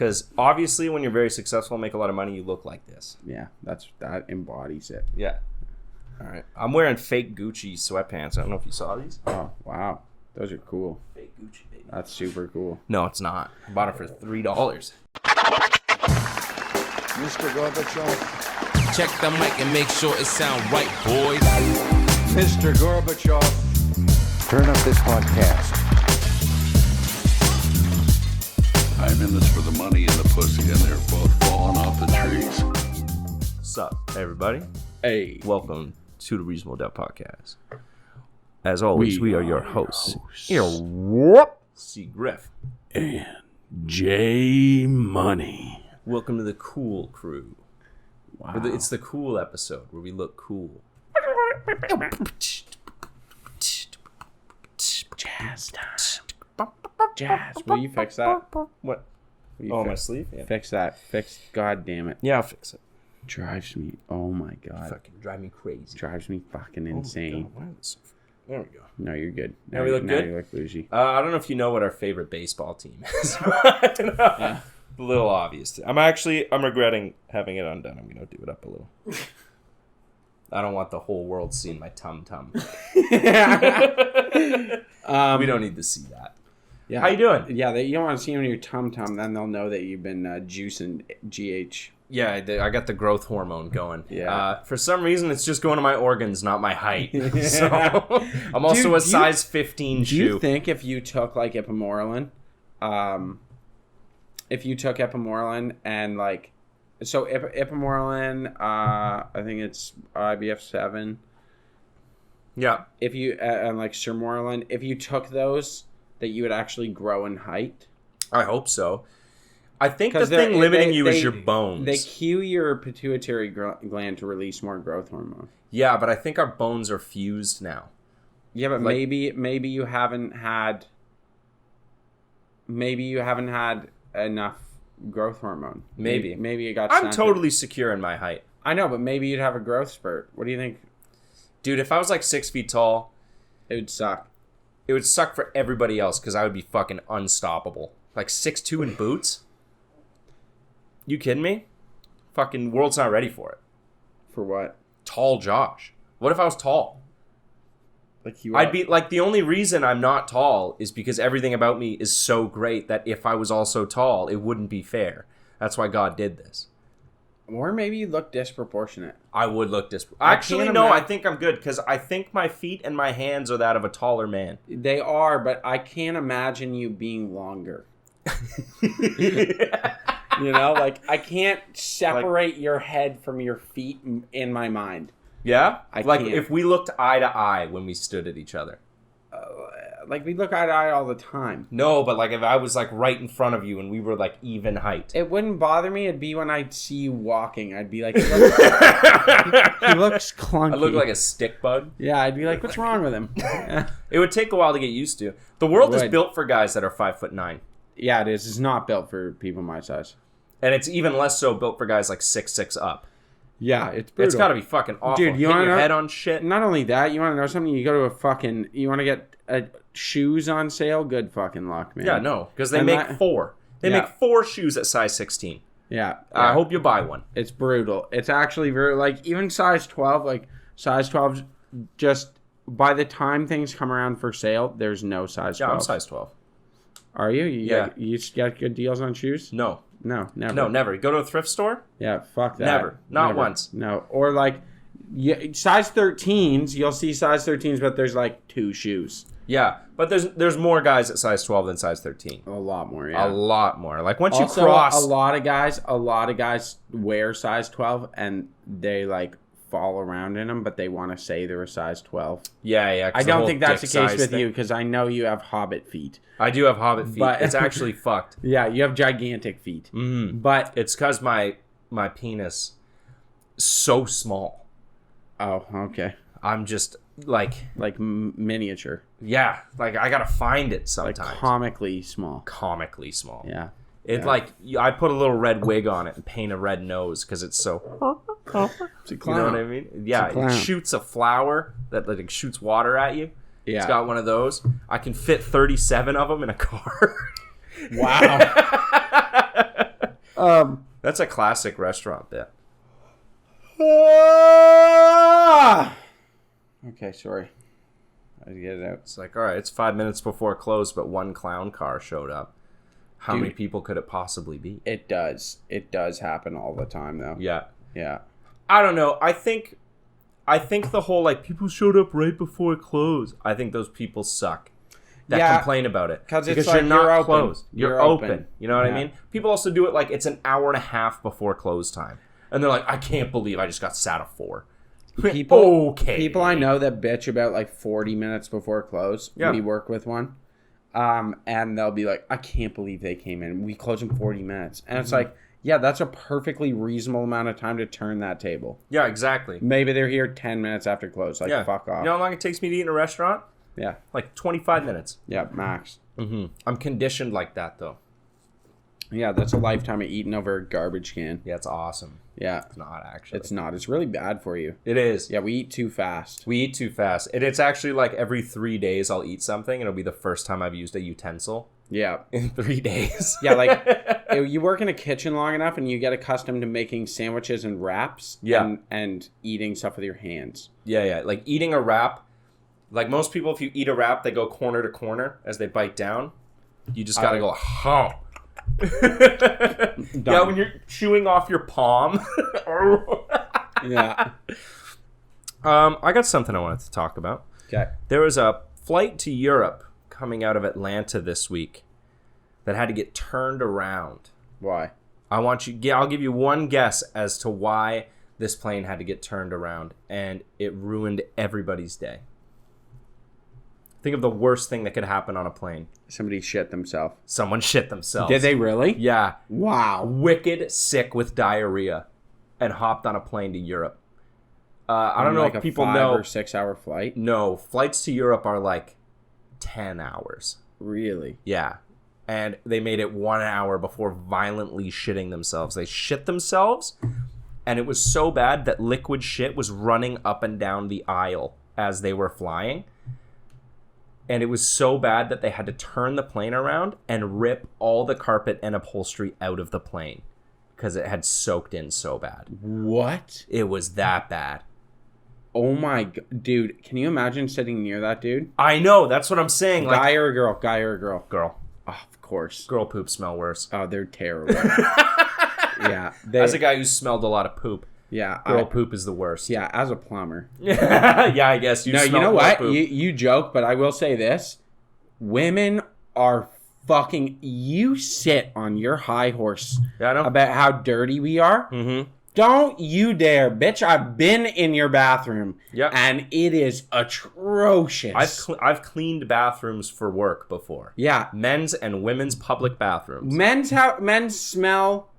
Because obviously when you're very successful and make a lot of money, you look like this. Yeah, that embodies it. Yeah. All right. I'm wearing fake Gucci sweatpants. I don't know if you saw these. Oh, wow. Those are cool. Fake Gucci, baby. That's super cool. No, it's not. I bought it for $3. Mr. Gorbachev. Check the mic and make sure it sound right, boys. Mr. Gorbachev. Turn up this podcast. I'm in this for the money and the pussy, and they're both falling off the trees. What's up, everybody? Hey. Welcome to the Reasonable Doubt Podcast. As always, we are your hosts. Here, whoop, C. Griff. And J Money. Welcome to the cool crew. Wow. It's the cool episode where we look cool. Jazz time. Jazz. Will you fix that? What? Will you Oh, fix, my sleeve? Yeah. Fix that. God damn it. Yeah, I'll fix it. Drives me. Oh my god. Fucking drive me crazy. Drives me fucking Oh my insane. God, why is this so... There we go. No, you're good. Now we look good? You look bougie. I don't know if you know what our favorite baseball team is. A little obvious. I'm regretting having it undone. I'm going to do it up a little. I don't want the whole world seeing my tum-tum. We don't need to see that. Yeah. How you doing? Yeah, you don't want to see them in your tum-tum, then they'll know that you've been juicing GH. Yeah, I got the growth hormone going. Yeah. For some reason, it's just going to my organs, not my height. So I'm also a size 15 shoe. Do you think if you took like Ipamorelin, and like, so Ipamorelin, I think it's IBF7. Yeah. If you and like Sermorelin, if you took those, that you would actually grow in height. I hope so. I think the thing limiting you is your bones. They cue your pituitary gland to release more growth hormone. Yeah, but I think our bones are fused now. Yeah, but Like- maybe you haven't had enough growth hormone. Maybe it got. I'm stunted. totally secure in my height. I know, but maybe you'd have a growth spurt. What do you think? Dude, if I was like 6 feet tall, It would suck. it would suck for everybody else because I would be fucking unstoppable. Like 6'2" in boots? You kidding me? Fucking world's not ready for it. For what? Tall Josh. What if I was tall? Like you? I'd be like, the only reason I'm not tall is because everything about me is so great that if I was also tall, it wouldn't be fair. That's why God did this. Or maybe you look disproportionate. I would look I Actually, can't no, I imagine- think I'm good because I think my feet and my hands are that of a taller man. They are, but I can't imagine you being longer. You know, like I can't separate your head from your feet in my mind. Yeah? I like can't. if we looked eye to eye when we stood at each other. Like we look eye to eye all the time. No, but like if I was like right in front of you and we were like even height. It wouldn't bother me. It'd be when I'd see you walking. I'd be like, he looks clunky. I look like a stick bug. Yeah, I'd be like, what's wrong with him? It would take a while to get used to. The world is would. built for guys that are 5'9". Yeah, it is. It's not built for people my size. And it's even less so built for guys like 6'6" up. Yeah, it's brutal. It's got to be fucking awful. Dude, you Hit wanna your know- head on shit. Not only that, you want to know something? You go to you want to get shoes on sale? Good fucking luck, man. Yeah, no, because they And make that- 4. They Yeah. make 4 shoes at size 16. Yeah. I hope you buy one. It's brutal. It's actually very, like, even size 12, like, size 12, just by the time things come around for sale, there's no size 12. Yeah, I'm size 12. Are you? Yeah. You got good deals on shoes? No. No, never. No, never. Go to a thrift store? Yeah, fuck that. Never. Not once. No. Or, like, size 13s, you'll see size 13s, but there's, like, 2 shoes. Yeah, but there's more guys at size 12 than size 13. A lot more, yeah. A lot more. Like once Also, you cross, a lot of guys wear size 12 and they like fall around in them, but they want to say they're a size 12. yeah. 'Cause I the don't whole think that's the dick case size with thing. you because I know you have hobbit feet. I do have hobbit feet. But- It's actually fucked. Yeah, you have gigantic feet. Mm-hmm. But It's because my penis is so small. oh, okay, I'm just like, like miniature, yeah, like I gotta find it like sometimes. comically small. Comically small. Yeah. It Yeah. like I put a little red wig on it and paint a red nose because it's so. It's a You clown. know what I mean? Yeah, clown. it shoots a flower that like shoots water at you. Yeah. It's got one of those. I can fit 37 of them in a car. Wow. That's a classic restaurant bit. Okay, sorry. I had to get it out. It's like, all right, it's 5 minutes before close, but one clown car showed up. How Dude. many people could it possibly be? It does. It does happen all the time, though. Yeah. Yeah. I don't know. I think the whole, like, people showed up right before close. I think those people suck that Yeah, complain about it. because it's Because like you're not you're open. closed. You're You're open. open. You know what I Yeah. mean? People also do it like it's an hour and a half before close time. And they're like, I can't believe I just got sat at 4. People I know that bitch about like 40 minutes before close. Yeah. We work with one. And they'll be like, I can't believe they came in. We close in 40 minutes. And it's like, yeah, that's a perfectly reasonable amount of time to turn that table. Yeah, exactly. Maybe they're here 10 minutes after close. Like, Yeah. fuck off. You know how long it takes me to eat in a restaurant? Yeah. Like 25 minutes. Yeah, max. I'm conditioned like that, though. Yeah, that's a lifetime of eating over a garbage can. Yeah, it's awesome. Yeah. It's not, actually. It's not. It's really bad for you. It is. Yeah, we eat too fast. We eat too fast. And it's actually like every 3 days I'll eat something, and it'll be the first time I've used a utensil Yeah. in 3 days. Yeah, like you work in a kitchen long enough and you get accustomed to making sandwiches and wraps Yeah. and eating stuff with your hands. Yeah. Like eating a wrap. Like most people, if you eat a wrap, they go corner to corner as they bite down. You just gotta go, huh. Yeah, when you're chewing off your palm. Yeah. I got something I wanted to talk about. Okay. There was a flight to Europe coming out of Atlanta this week that had to get turned around. Why? I'll give you one guess as to why this plane had to get turned around, and it ruined everybody's day. Think of the worst thing that could happen on a plane. Somebody shit themselves. Someone shit themselves. Did they really? Yeah. Wow. Wicked sick with diarrhea and hopped on a plane to Europe. I don't know like if a people 5 know. or 6 hour flight. No, flights to Europe are like 10 hours. Really? Yeah. And they made it 1 hour before violently shitting themselves. They shit themselves, and it was so bad that liquid shit was running up and down the aisle as they were flying. And it was so bad that they had to turn the plane around and rip all the carpet and upholstery out of the plane because it had soaked in so bad. What? It was that bad. Oh my god. Dude, can you imagine sitting near that dude? I know. That's what I'm saying. Like, Guy or a girl? Guy or a girl? girl. Oh, of course. Girl poop smell worse. Oh, they're terrible. Yeah. As a guy who smelled a lot of poop, Yeah. girl poop is the worst. Yeah, as a plumber. Yeah, I guess you. No, you smell know girl what? poop. You joke, but I will say this. Women are fucking... You sit on your high horse Yeah, I know. about how dirty we are. Mm-hmm. Don't you dare. Bitch, I've been in your bathroom. Yeah. And it is atrocious. I've cleaned bathrooms for work before. Yeah. Men's and women's public bathrooms. Men's smell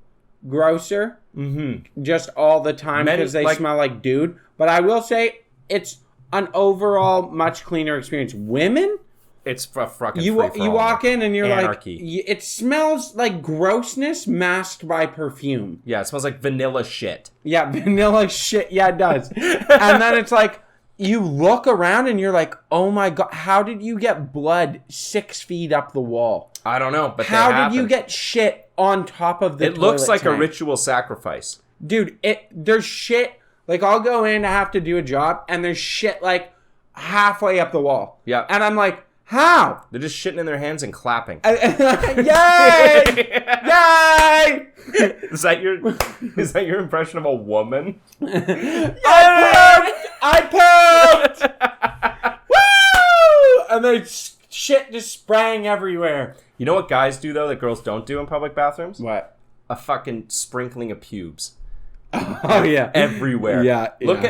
grosser Mm-hmm. just all the time Men, because they like- smell like dude. But I will say it's an overall much cleaner experience. Women, It's a fucking you free-for-all. walk in and you're Anarchy. like, it smells like grossness masked by perfume. Yeah, it smells like vanilla shit. Yeah, vanilla shit. Yeah, it does. And then it's like, you look around and you're like, oh my God, how did you get blood 6 feet up the wall? I don't know, but How they did you happen. get shit on top of the It looks toilet like a tank? ritual sacrifice. Dude, there's shit. Like, I'll go in to have to do a job, and there's shit, like, halfway up the wall. Yeah. And I'm like, how? They're just shitting in their hands and clapping. Yay! Yay! Is that your impression of a woman? I pooped! Woo! And there's shit just spraying everywhere. You know what guys do though that girls don't do in public bathrooms? What? A fucking sprinkling of pubes. Oh, yeah. Everywhere. Yeah.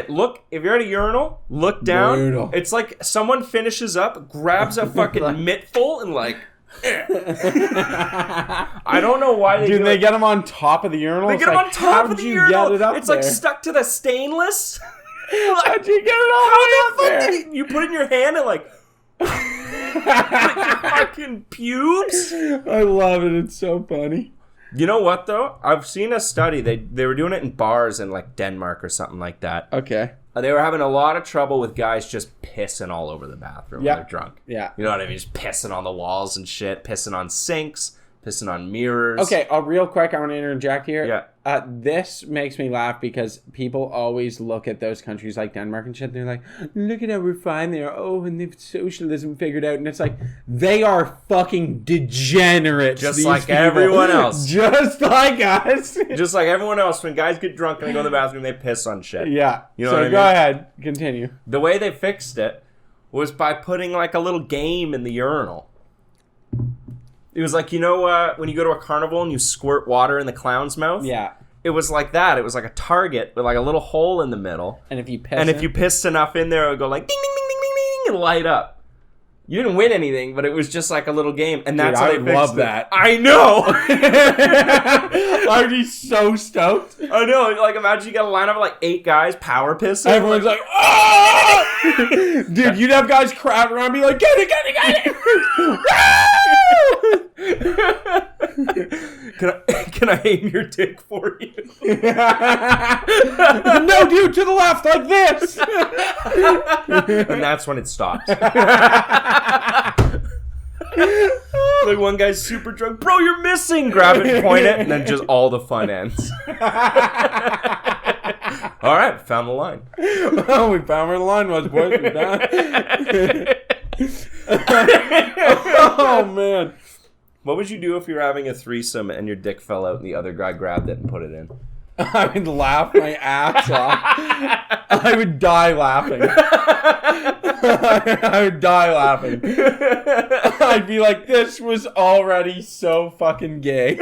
Look, if you're at a urinal, look down. Brutal. It's like someone finishes up, grabs a fucking mittful, and like, I don't know why they Dude, do they it. get them on top of the urinal. They It's get them like, on top how'd of the you urinal. Get it up It's there? like stuck to the stainless. How'd you get it all How the way the up fuck there? did you put it in your hand and like fucking pubes? I love it. It's so funny. You know what though? I've seen a study. They were doing it in bars in like Denmark or something like that. Okay. They were having a lot of trouble with guys just pissing all over the bathroom Yeah. when they're drunk. Yeah. You know what I mean? Just pissing on the walls and shit, pissing on sinks, pissing on mirrors. Okay, real quick, I want to interject here. Yeah. This makes me laugh because people always look at those countries like Denmark and shit, and they're like, look at how refined they are. Oh, and they've socialism figured out. And it's like, they are fucking degenerates. Just like everyone else. Just like us. Just like everyone else, when guys get drunk and they go to the bathroom, they piss on shit. Yeah. You know so what I go mean? ahead. Continue. The way they fixed it was by putting like a little game in the urinal. It was like, when you go to a carnival and you squirt water in the clown's mouth? Yeah. It was like that. It was like a target with like a little hole in the middle. And if you piss And if you pissed enough in there, it would go like ding, ding, ding, ding, ding, ding, and light up. You didn't win anything, but it was just like a little game. And that's Dude, how I they would fixed love it. that. I know! I'd be so stoked. I know. Like, imagine you got a lineup of like 8 guys power pissing. Everyone's like, oh! Dude, you'd have guys crowd around and be like, get it, get it, get it! Can I aim your dick for you? No, dude, to the left, like this. And that's when it stops. Like one guy's super drunk. Bro, you're missing. Grab it, point it, and then just all the fun ends. All right, found the line. Oh, we found where the line was, boys. We found. Oh, man. What would you do if you were having a threesome and your dick fell out and the other guy grabbed it and put it in? I would laugh my ass off. I would die laughing. I would die laughing. I'd be like, this was already so fucking gay.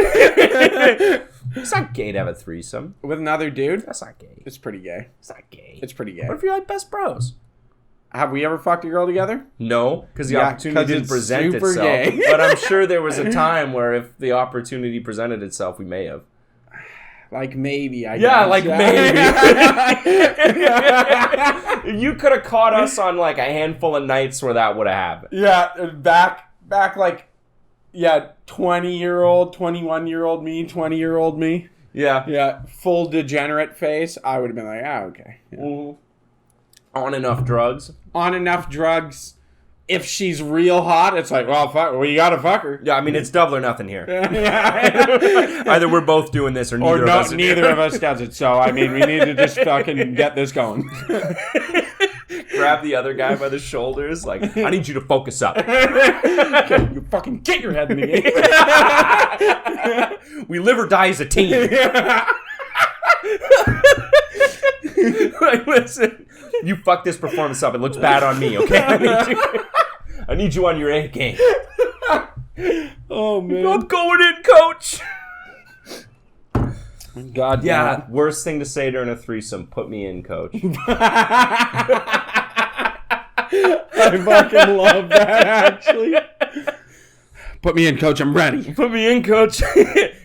It's not gay to have a threesome. With another dude? That's not gay. It's pretty gay. It's not gay. It's pretty gay. What if you're like best bros? Have we ever fucked a girl together? No, because the Yeah, opportunity 'cause didn't it's present super itself. gay. But I'm sure there was a time where if the opportunity presented itself, we may have. Like maybe, I Yeah, guess. like maybe. You could have caught us on like a handful of nights where that would have happened. Yeah, back like, 20-year-old, 21-year-old me, 20-year-old me. Yeah. Yeah, full degenerate face. I would have been like, okay. Yeah. Mhm. On enough drugs. On enough drugs. If she's real hot, it's like, well, fuck, you gotta fuck her. Yeah, I mean, it's double or nothing here. Yeah. Either we're both doing this or neither of us. Neither of us does it. So, I mean, we need to just fucking get this going. Grab the other guy by the shoulders, like, I need you to focus up. Okay, you fucking get your head in the game. We live or die as a team. Like, listen, you fuck this performance up. It looks bad on me, okay? I need you on your A game. Oh, man. I'm going in, coach. God, Yeah, worst thing to say during a threesome. Put me in, coach. I fucking love that, actually. Put me in, coach. I'm ready. Put me in, coach.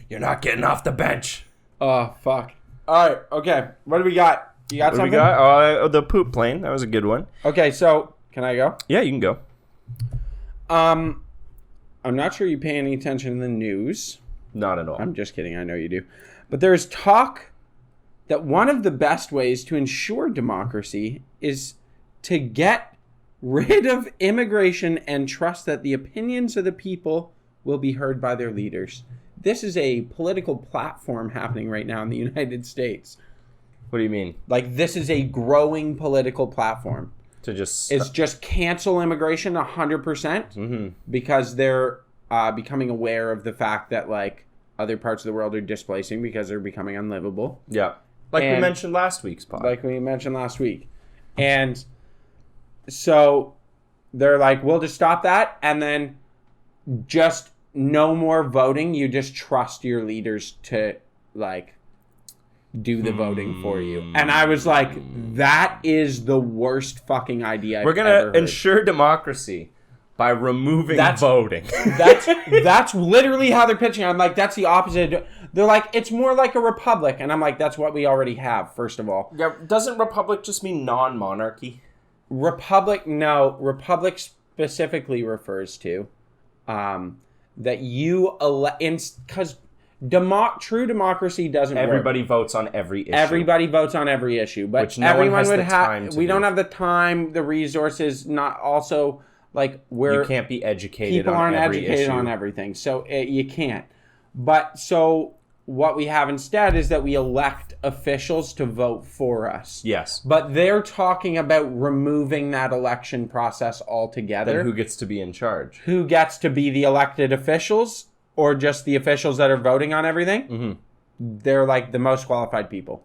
You're not getting off the bench. Oh, fuck. All right, okay. What do we got? You got What do something? we got? The poop plane. That was a good one. Okay, so, can I go? Yeah, you can go. I'm not sure you pay any attention to the news. Not at all. I'm just kidding. I know you do. But there's talk that one of the best ways to ensure democracy is to get rid of immigration and trust that the opinions of the people will be heard by their leaders. This is a political platform happening right now in the United States. What do you mean? Like, this is a growing political platform. To just... It's just cancel immigration 100% because they're becoming aware of the fact that, like, other parts of the world are displacing because they're becoming unlivable. Yeah. Like we And- mentioned last week's pod. Like we mentioned last week. And so they're like, we'll just stop that. And then just no more voting. You just trust your leaders to, like, do the voting for you. And I was like, that is the worst fucking idea I've We're ever going heard. to ensure democracy by removing voting. That's literally how they're pitching. I'm like, that's the opposite. They're like, it's more like a republic. And I'm like, that's what we already have, first of all. Yeah, doesn't republic just mean non-monarchy? Republic, no. Republic specifically refers to that you elect, because true democracy doesn't Everybody work. votes on every issue. Everybody votes on every issue, but Which no one everyone has would the time have. to We do. don't have the time, the resources, not also like we're You can't be educated people on aren't every educated issue. on everything, so you can't. But so what we have instead is that we elect officials to vote for us. Yes. But they're talking about removing that election process altogether. Then who gets to be in charge? Who gets to be the elected officials, or just the officials that are voting on everything? Mm-hmm. They're like the most qualified people.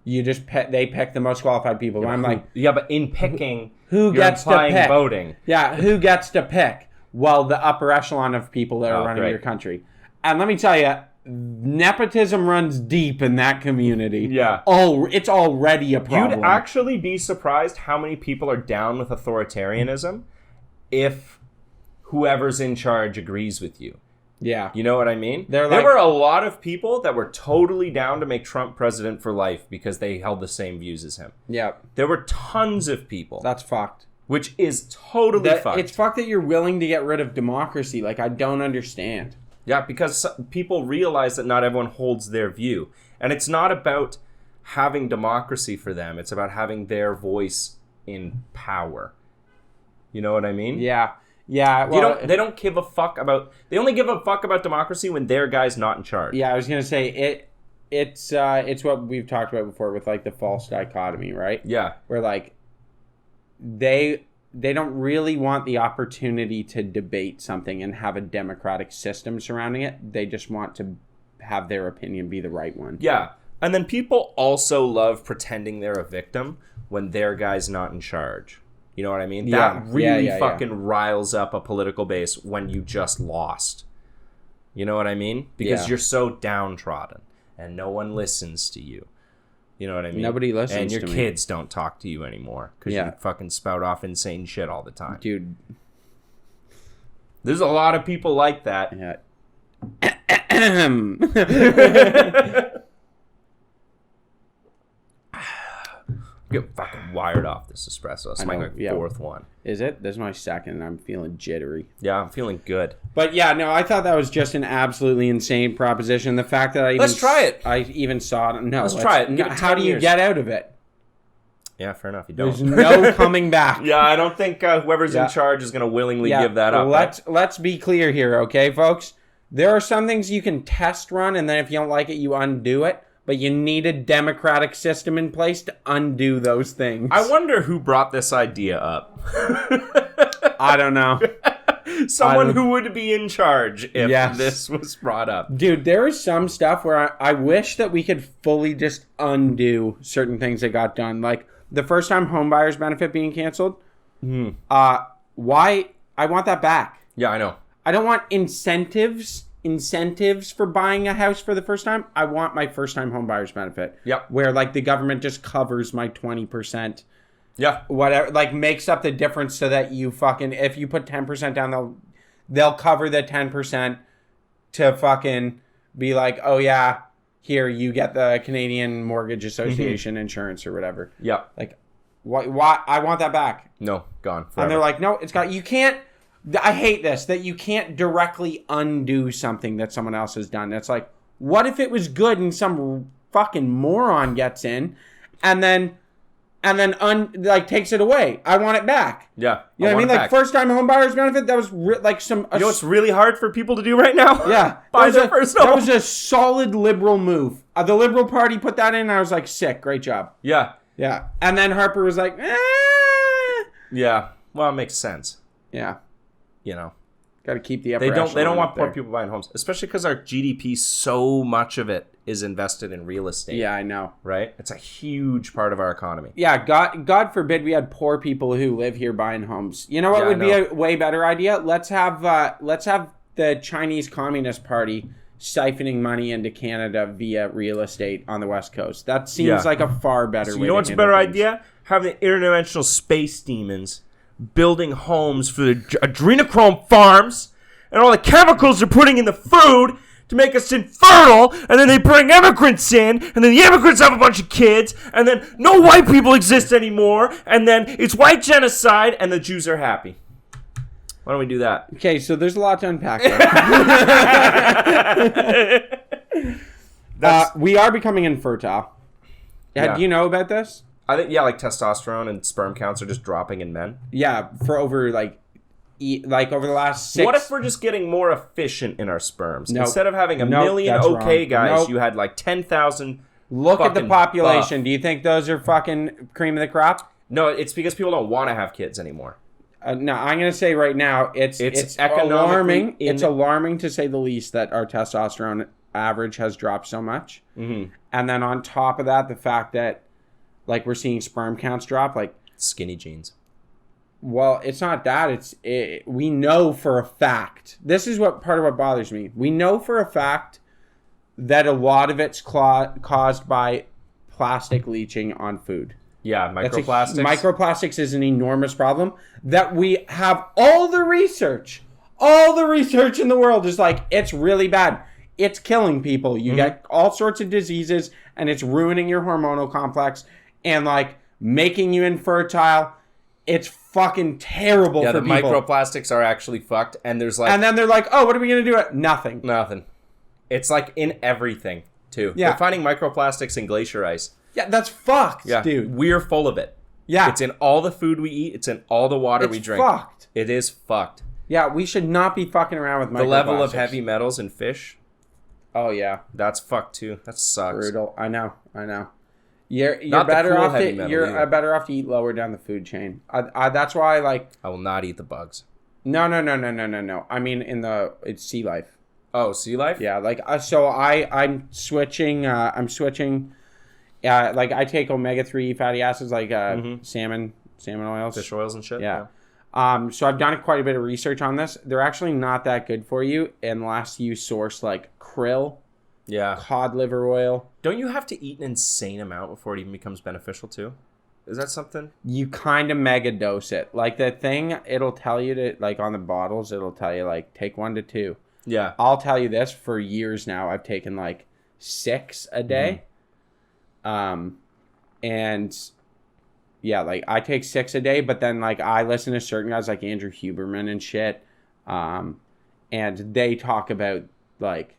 You just they pick the most qualified people. I'm like, Yeah, but in picking, who you're gets to implying pick? voting. Yeah, who gets to pick? Well, the upper echelon of people that are running great. your country. And let me tell you, nepotism runs deep in that community. Yeah. It's already a problem. You'd actually be surprised how many people are down with authoritarianism if whoever's in charge agrees with you. Yeah. You know what I mean? There There were a lot of people that were totally down to make Trump president for life because they held the same views as him. Yeah. There were tons of people, That's fucked. which is totally fucked. It's fucked that you're willing to get rid of democracy. Like, I don't understand. Yeah, because people realize that not everyone holds their view. And it's not about having democracy for them. It's about having their voice in power. You know what I mean? Yeah. Yeah. Well, They don't give a fuck about... They only give a fuck about democracy when their guy's not in charge. yeah, I was going to say, it's what we've talked about before with, like, the false dichotomy, right? Yeah. Where, like, they don't really want the opportunity to debate something and have a democratic system surrounding it. They just want to have their opinion be the right one. Yeah. And then people also love pretending they're a victim when their guy's not in charge. You know what I mean? Yeah. That really Yeah. fucking riles up a political base when you just lost. You know what I mean? Because Yeah. you're so downtrodden and no one listens to you. You know what I mean? Nobody listens and your to me. kids don't talk to you anymore because Yeah. you fucking spout off insane shit all the time. Dude, There's a lot of people like that. yeah. Get fucking wired off this espresso. It's I my know, like yeah. fourth one. Is it? This is my second, and I'm feeling jittery. Yeah, I'm feeling good. But yeah, no, I thought that was just an absolutely insane proposition. The fact that Let's try it. I even saw it. No, Let's try it and give it How 10 do you years. get out of it? Yeah, fair enough. You There's don't. no coming back. Yeah, I don't think whoever's Yeah. in charge is going to willingly give that up. Let's be clear here, okay, folks? There are some things you can test run, and then if you don't like it, you undo it. But you need a democratic system in place to undo those things. I wonder who brought this idea up. I don't know. Someone who would be in charge if Yes. this was brought up. Dude, there is some stuff where I wish that we could fully just undo certain things that got done. Like the first time homebuyers benefit being canceled. Why? I want that back. Yeah, I know. I don't want incentives for buying a house for the first time. I want my first time homebuyers benefit. Yep. Where like the government just covers my 20%. Yeah. Whatever, like makes up the difference so that you fucking, if you put 10% down, they'll cover the 10% to fucking be like, oh yeah, here you get the Canadian Mortgage Association insurance or whatever. Yeah. Like, why? I want that back. No, gone. Forever. And they're like, no, you can't. I hate this, that you can't directly undo something that someone else has done. It's like, what if it was good and some fucking moron gets in and then takes it away? I want it back. Yeah. You know what I mean? Like first time home buyers benefit, that was like some... You know what's really hard for people to do right now? Yeah. Buy their first home. That was a solid liberal move. The Liberal Party put that in and I was like, sick, great job. Yeah. Yeah. And then Harper was like, Yeah. Well, it makes sense. Yeah. You know. Got to keep the upper They don't echelon want up poor there. people buying homes, especially because our GDP, so much of it is invested in real estate. Yeah, I know. Right? It's a huge part of our economy. Yeah, God forbid we had poor people who live here buying homes. You know what Yeah, would I be know. a way better idea? Let's have the Chinese Communist Party siphoning money into Canada via real estate on the West Coast. That seems Yeah. like a far better way. You know what's a better idea? Having the interdimensional space demons building homes for the adrenochrome farms and all the chemicals they're putting in the food to make us infertile, and then they bring immigrants in, and then the immigrants have a bunch of kids, and then no white people exist anymore, and then it's white genocide, and the Jews are happy. Why don't we do that? Okay, so there's a lot to unpack there. We are becoming infertile. Yeah. Do you know about this? I think, yeah, like testosterone and sperm counts are just dropping in men. Yeah, for over like like over the last 6. What if we're just getting more efficient in our sperms? Nope. Instead of having a Nope, million that's okay wrong. guys, Nope. you had like 10,000. Look at the fucking population. buff. Do you think those are fucking cream of the crop? No, it's because people don't want to have kids anymore. No, I'm going to say right now, it's economically alarming. It's alarming to say the least that our testosterone average has dropped so much. Mm-hmm. And then on top of that, the fact that like we're seeing sperm counts drop, like, Skinny jeans. well, it's not that. We know for a fact. This is what part of what bothers me. We know for a fact that a lot of it's caused by plastic leaching on food. Yeah, That's microplastics. Microplastics is an enormous problem that we have all the research in the world is like, it's really bad. It's killing people. You get all sorts of diseases and it's ruining your hormonal complex and like making you infertile. It's fucking terrible yeah, for the people. microplastics are actually fucked, and there's like And then they're like, oh, what are we going to do? Nothing. nothing. It's like in everything too. Yeah. They're finding microplastics in glacier ice. Yeah, that's fucked, Yeah, dude. we're full of it. Yeah. It's in all the food we eat. It's in all the water we It's drink. fucked. It is fucked. Yeah, we should not be fucking around with microplastics. The level of heavy metals in fish, Oh, yeah. that's fucked too. That sucks. Brutal. I know. You're Not the better cool off heavy to metal you're either. better off to eat lower down the food chain. I that's why like I will not eat the bugs. no. I mean it's sea life. Oh, sea life? Yeah, like so I'm switching like I take omega-3 fatty acids like salmon oils. Fish oils and shit. Yeah. So I've done quite a bit of research on this. They're actually not that good for you unless you source like krill, Yeah. cod liver oil. Don't you have to eat an insane amount before it even becomes beneficial too? Is that something? You kind of mega dose it. Like the thing, it'll tell you to like on the bottles, it'll tell you like take 1 to 2. Yeah. I'll tell you this, for years now, I've taken like 6 a day. And yeah, like I take 6 a day, but then like I listen to certain guys like Andrew Huberman and shit. And they talk about like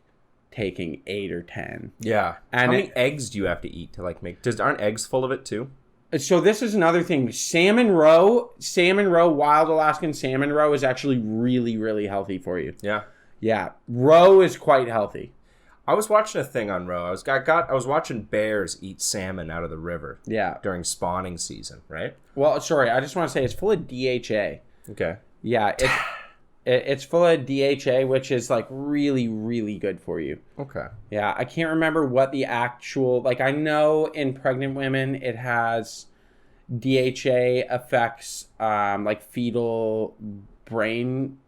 taking 8 or 10. Yeah. And how many eggs do you have to eat to like make? Aren't eggs full of it too? So this is another thing. Salmon roe, wild Alaskan salmon roe is actually really, really healthy for you. Yeah. Yeah, roe is quite healthy. I was watching a thing on roe. I was watching bears eat salmon out of the river. Yeah. During spawning season, right? Well, sorry, I just want to say it's full of DHA. Okay. Yeah, it's full of DHA, which is like really, really good for you. Okay. Yeah, I can't remember what the actual, like I know in pregnant women it has DHA affects like fetal brain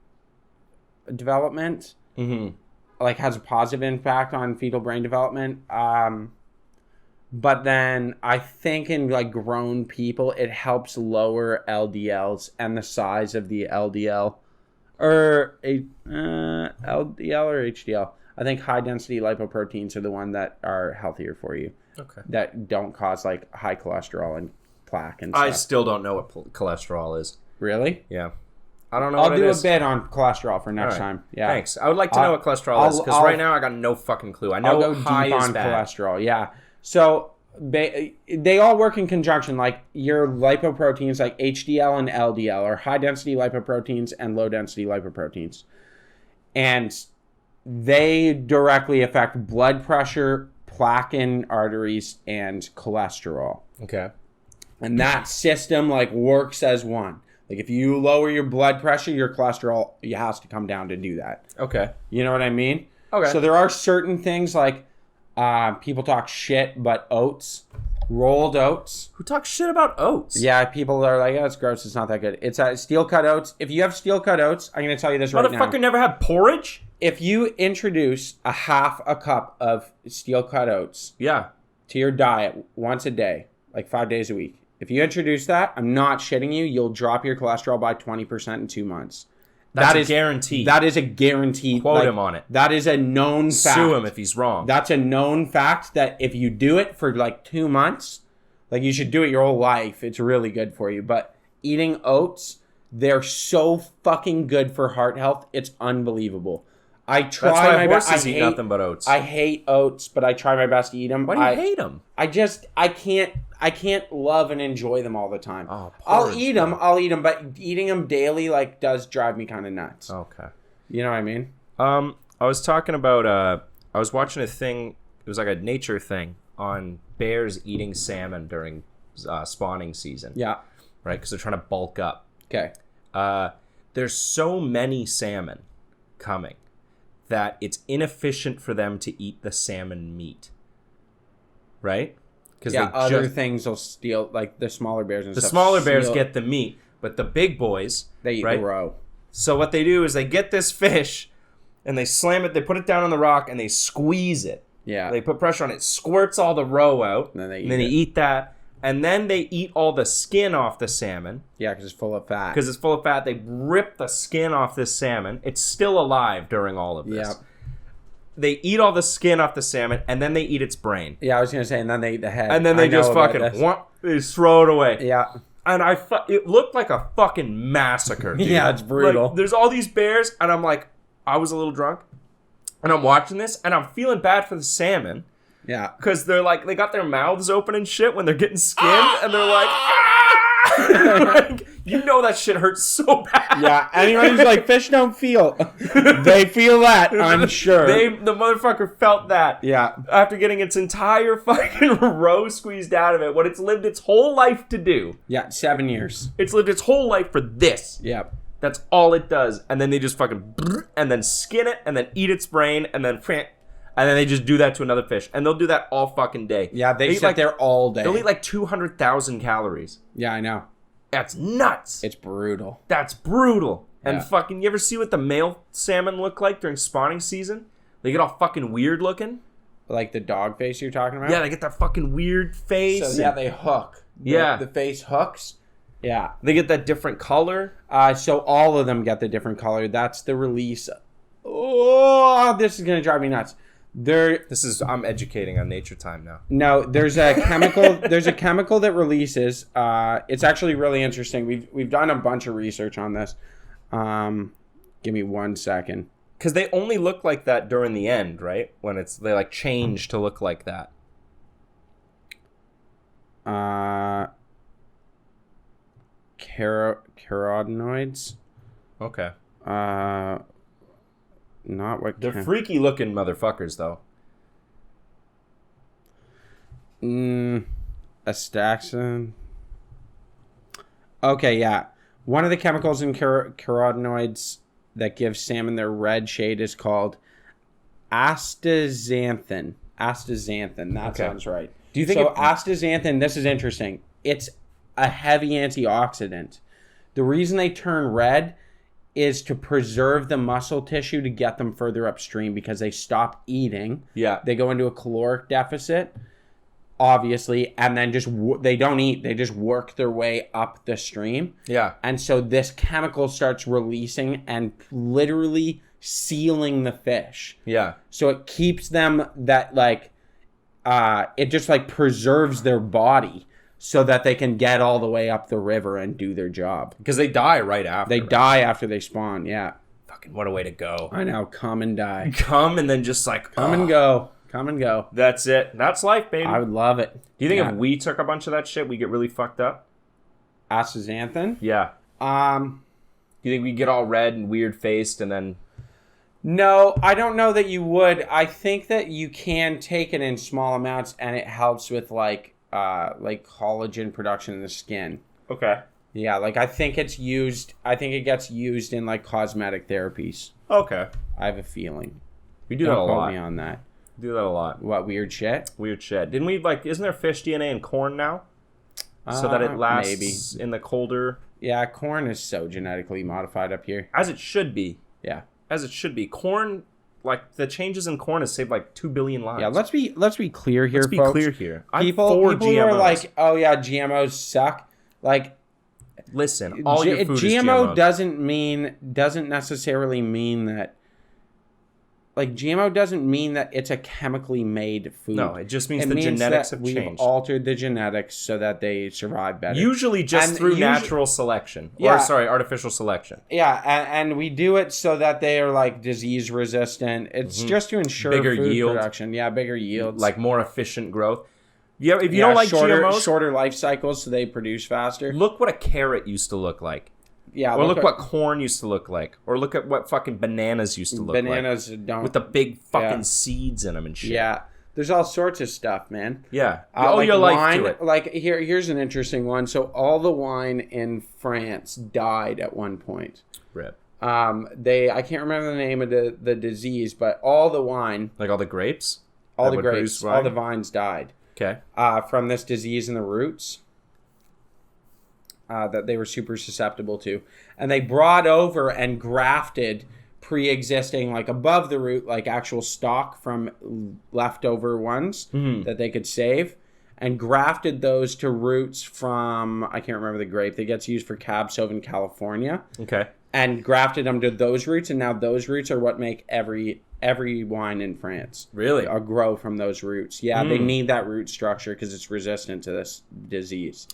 development. Mm-hmm. Like has a positive impact on fetal brain development. But then I think in like grown people, it helps lower LDLs and the size of the LDL or LDL or HDL. I think high density lipoproteins are the one that are healthier for you. Okay. That don't cause like high cholesterol and plaque and stuff. I still don't know what cholesterol is. Really? Yeah. I don't know I'll what do it a is. bit on cholesterol for next All right. time. Yeah. Thanks. I would like to know what cholesterol is, because right now I got no fucking clue. I know I'll go high deep is on bad. cholesterol. Yeah. So they all work in conjunction. Like your lipoproteins, like HDL and LDL, are high density lipoproteins and low density lipoproteins, and they directly affect blood pressure, plaque in arteries, and cholesterol. Okay. And that system like works as one. Like if you lower your blood pressure, your cholesterol has to come down to do that. Okay. You know what I mean? Okay. So there are certain things like people talk shit, but oats, rolled oats. Who talks shit about oats? Yeah, people are like, oh, it's gross. It's not that good. It's steel cut oats. If you have steel cut oats, I'm going to tell you this right now. Motherfucker never had porridge? If you introduce a half a cup of steel cut oats Yeah. to your diet once a day, like 5 days a week, if you introduce that, I'm not shitting you, you'll drop your cholesterol by 20% in 2 months. That's a guarantee. That is a guarantee. Quote him on it. That is a known fact. Sue him if he's wrong. That's a known fact that if you do it for like 2 months, like you should do it your whole life. It's really good for you. But eating oats, they're so fucking good for heart health. It's unbelievable. I try That's why my best. horses eat nothing but oats. I hate oats, but I try my best to eat them. Why do you hate them? I can't love and enjoy them all the time. Oh, I'll eat them, but eating them daily like does drive me kind of nuts. Okay. You know what I mean? I was talking about I was watching a thing. It was like a nature thing on bears eating salmon during spawning season. Yeah. Right, because they're trying to bulk up. Okay. There's so many salmon coming that it's inefficient for them to eat the salmon meat. Right? Because other things will steal, like the smaller bears and the stuff. smaller bears get the meat, but the big boys, they eat right? the roe. So what they do is they get this fish and they slam it, they put it down on the rock and they squeeze it. Yeah. They put pressure on it, squirts all the roe out, And then they eat that. And then they eat all the skin off the salmon. Yeah, because it's full of fat. Because it's full of fat. They rip the skin off this salmon. It's still alive during all of this. Yeah. They eat all the skin off the salmon, and then they eat its brain. Yeah, I was going to say, and then they eat the head. And then they just fucking they just throw it away. Yeah. And it looked like a fucking massacre, dude. Yeah, it's brutal. Like, there's all these bears, and I'm like, I was a little drunk, and I'm watching this, and I'm feeling bad for the salmon. Yeah. Because they're like, they got their mouths open and shit when they're getting skinned, and they're like, like, you know that shit hurts so bad. Yeah, anyone who's like, fish don't feel. They feel that, I'm sure. The motherfucker felt that. Yeah. After getting its entire fucking roe squeezed out of it, what it's lived its whole life to do. Yeah, 7 years. It's lived its whole life for this. Yeah. That's all it does. And then they just fucking, and then skin it, and then eat its brain, and then they just do that to another fish. And they'll do that all fucking day. Yeah, they sit there all day. They'll eat like 200,000 calories. Yeah, I know. That's nuts. It's brutal. That's brutal. And Yeah. fucking, you ever see what the male salmon look like during spawning season? They get all fucking weird looking. Like the dog face you're talking about? Yeah, they get that fucking weird face. So, yeah, they hook. Yeah. The face hooks. Yeah. They get that different color. So all of them get the different color. That's the release. Oh, this is going to drive me nuts. I'm educating on Nature Time now. No, there's a chemical. There's a chemical that releases. It's actually really interesting. We've done a bunch of research on this. Give me 1 second. Because they only look like that during the end, right? When they like change to look like that. Carotenoids. Okay. Not what They're freaky looking motherfuckers, though. Astaxanthin. Okay, yeah. One of the chemicals in carotenoids that gives salmon their red shade is called astaxanthin. Astaxanthin. That sounds right. Do you think astaxanthin? This is interesting. It's a heavy antioxidant. The reason they turn red is to preserve the muscle tissue to get them further upstream because they stop eating. Yeah. They go into a caloric deficit, obviously, and then they don't eat. They just work their way up the stream. Yeah. And so this chemical starts releasing and literally sealing the fish. Yeah. So it keeps them it just like preserves their body so that they can get all the way up the river and do their job. Because they die right after. They die after they spawn, yeah. Fucking what a way to go. I know, come and die. Come and then just like... Come and go. Come and go. That's it. That's life, baby. I would love it. Do you think if we took a bunch of that shit, we get really fucked up? Astaxanthin? Yeah. Do you think we get all red and weird-faced and then... No, I don't know that you would. I think that you can take it in small amounts and it helps with like collagen production in the skin. Okay. Yeah, I think it gets used in like cosmetic therapies. Okay. I have a feeling. We do Don't that a quote lot. me on that. We do that a lot. What, weird shit? Weird shit. Didn't we isn't there fish DNA in corn now? So that it lasts in the colder... Yeah, corn is so genetically modified up here. As it should be. Yeah. As it should be. Corn, the changes in corn has saved 2 billion lives. Yeah, let's be clear here, Let's be folks. clear here. People who are like, oh yeah, GMOs suck. Listen, all your food is GMO GMOs. doesn't necessarily mean that like GMO doesn't mean that it's a chemically made food. No, it just means It the means genetics that have we've changed. altered the genetics so that they survive better. Usually just And through natural selection. Yeah. Or, sorry, artificial selection. Yeah, and we do it so that they are like disease resistant. It's just to ensure Bigger food yield. production. Yeah, bigger yields. Like more efficient growth. Yeah, if you don't like GMOs, shorter life cycles, so they produce faster. look what a carrot used to look like. Yeah, Or look what corn used to look like. Or look at what fucking bananas used to look bananas like. don't. With the big fucking Yeah. seeds in them and shit. Yeah, there's all sorts of stuff, man. Yeah. Like your life wine, to it. like here's an interesting one. So all the wine in France died at one point. Rip. I can't remember the name of the disease, but all the wine, Like all the grapes? all that the would grapes, produce all wine? the vines died Okay. from this disease in the roots that they were super susceptible to, and they brought over and grafted pre-existing, like above the root, like actual stock from leftover ones that they could save, and grafted those to roots from, I can't remember the grape that gets used for Cab Sauv in California, Okay. and grafted them to those roots, and now those roots are what make every wine in France Really? grow from those roots. Yeah, they need that root structure because it's resistant to this disease.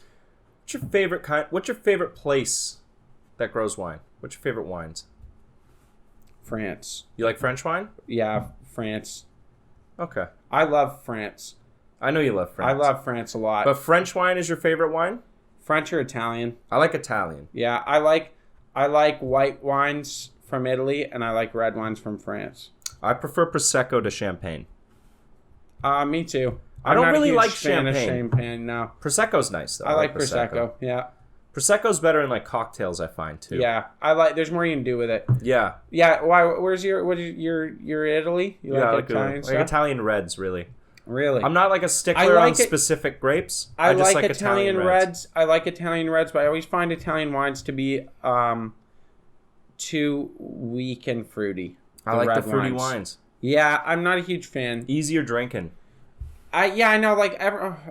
What's your favorite kind? What's your favorite place that grows wine? What's your favorite wines? France. You like French wine? Yeah, France. Okay. I love France. I know you love France. I love France a lot. But French wine is your favorite wine? French or Italian. I like Italian. Yeah, I like white wines from Italy and I like red wines from France. I prefer Prosecco to Champagne. Me too. I don't I'm not a really huge like fan of champagne. champagne. No, Prosecco's nice though. I like Prosecco. Yeah, Prosecco's better in like cocktails, I find too. yeah. I like. There's more you can do with it. Yeah. Yeah. Why? Where's your Italy? You Yeah, I like like Italian like stuff? Italian reds, really. Really? I'm not like a stickler I like on it- specific grapes. I just like Italian reds. I like Italian reds, but I always find Italian wines to be too weak and fruity. I like the red fruity wines. Yeah, I'm not a huge fan. Easier drinking. I know, like,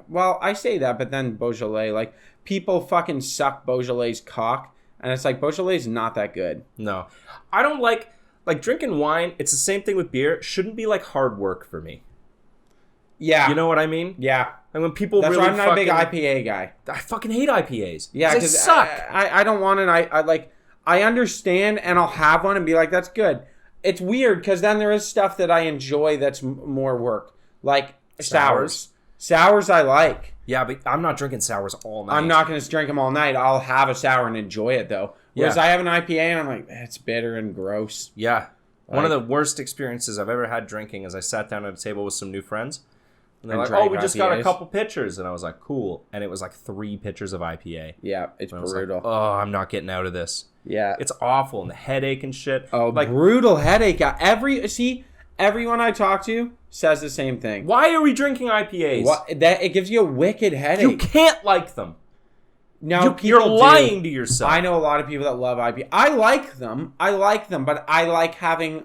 well, I say that, but then Beaujolais, like, people fucking suck Beaujolais cock, and it's like, Beaujolais is not that good. No. I don't like drinking wine. It's the same thing with beer. It shouldn't be like hard work for me. Yeah. You know what I mean? Yeah. And when people That's really why I'm not a big fucking- IPA guy. I fucking hate IPAs. Yeah, they because suck. I don't want it. I like, I understand, and I'll have one and be like, that's good. It's weird, because then there is stuff that I enjoy that's more work. Like, sours. Sours I like. Yeah, but I'm not drinking sours all night. I'm not going to drink them all night. I'll have a sour and enjoy it, though. Whereas Yeah. I have an IPA and I'm like, it's bitter and gross. Yeah. One of the worst experiences I've ever had drinking is I sat down at a table with some new friends. And they're And like, drank oh, we just got a IPAs? couple pitchers. And I was like, cool. And it was like 3 pitchers of IPA. Yeah, it's And I was like, brutal. oh, I'm not getting out of this. Yeah. It's awful. And the headache and shit. Oh, like, brutal headache. Everyone I talk to says the same thing. why are we drinking IPAs? It gives you a wicked headache. You can't like them. No, You're people do. lying to yourself. I know a lot of people that love IPA. I like them, but I like having.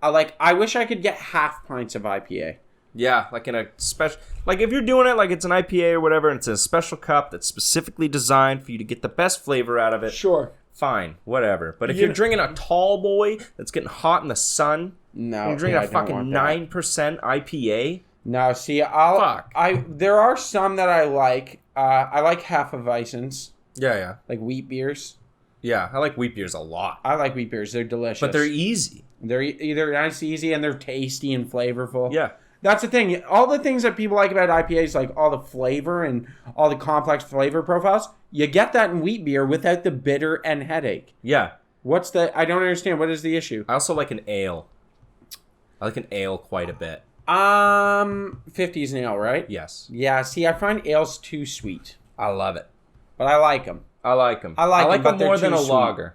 I wish I could get half pints of IPA. Yeah, like in a special, like if you're doing it like it's an IPA or whatever, and it's in a special cup that's specifically designed for you to get the best flavor out of it. Sure. Fine, whatever. But if You you're drinking a tall boy that's getting hot in the sun, No, you're drinking I a don't fucking want that. 9% IPA. No, see, Fuck. there are some that I like. I like Hefeweizens, Yeah. like wheat beers. Yeah, I like wheat beers a lot. I like wheat beers. They're delicious. But they're easy. They're either nice, easy, and they're tasty and flavorful. Yeah. That's the thing. All the things that people like about IPAs, like all the flavor and all the complex flavor profiles, you get that in wheat beer without the bitter and headache. Yeah. I don't understand. What is the issue? I also like an ale. I like an ale quite a bit. 50s ale, right? Yes. Yeah, see, I find ales too sweet, I love it. but I like them. I like them. I like 'em, but them they're more than too a sweet. lager.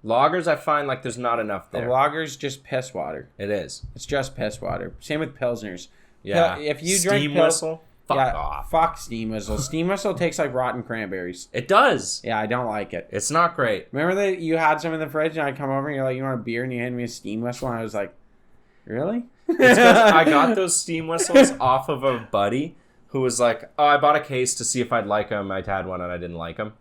Lagers, I find like there's not enough The there. lager's just piss water. It is. It's just piss water. Same with pilsners. Yeah. If you Steam drink whistle, fuck off. Fuck Steam Whistle. Steam Whistle tastes like rotten cranberries. It does. Yeah, I don't like it. It's not great. Remember that you had some in the fridge and I come over and you're like, you want a beer, and you hand me a Steam Whistle, and I was like, really? It's 'cause I got those steam whistles off of a buddy who was like, oh, I bought a case to see if I'd like them. I'd had one and I didn't like them.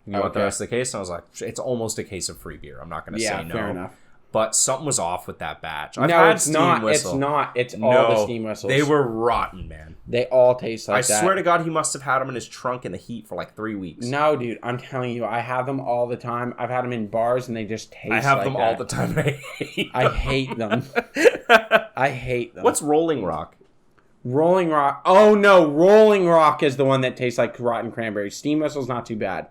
You want the Okay. rest of the case? And I was like, it's almost a case of free beer. I'm not going to Yeah, say no. fair enough. but something was off with that batch. I've No, had it's steam not. whistle. It's not. It's No, all the steam whistles. They were rotten, man. They all taste like I that. swear to God, he must have had them in his trunk in the heat for like 3 weeks. No, dude, I'm telling you, I have them all the time. I've had them in bars, and they just taste. I have like them that. all the time. I hate them. I hate them. What's Rolling Rock? Rolling Rock? Oh no, Rolling Rock is the one that tastes like rotten cranberry. Steam whistle's not too bad.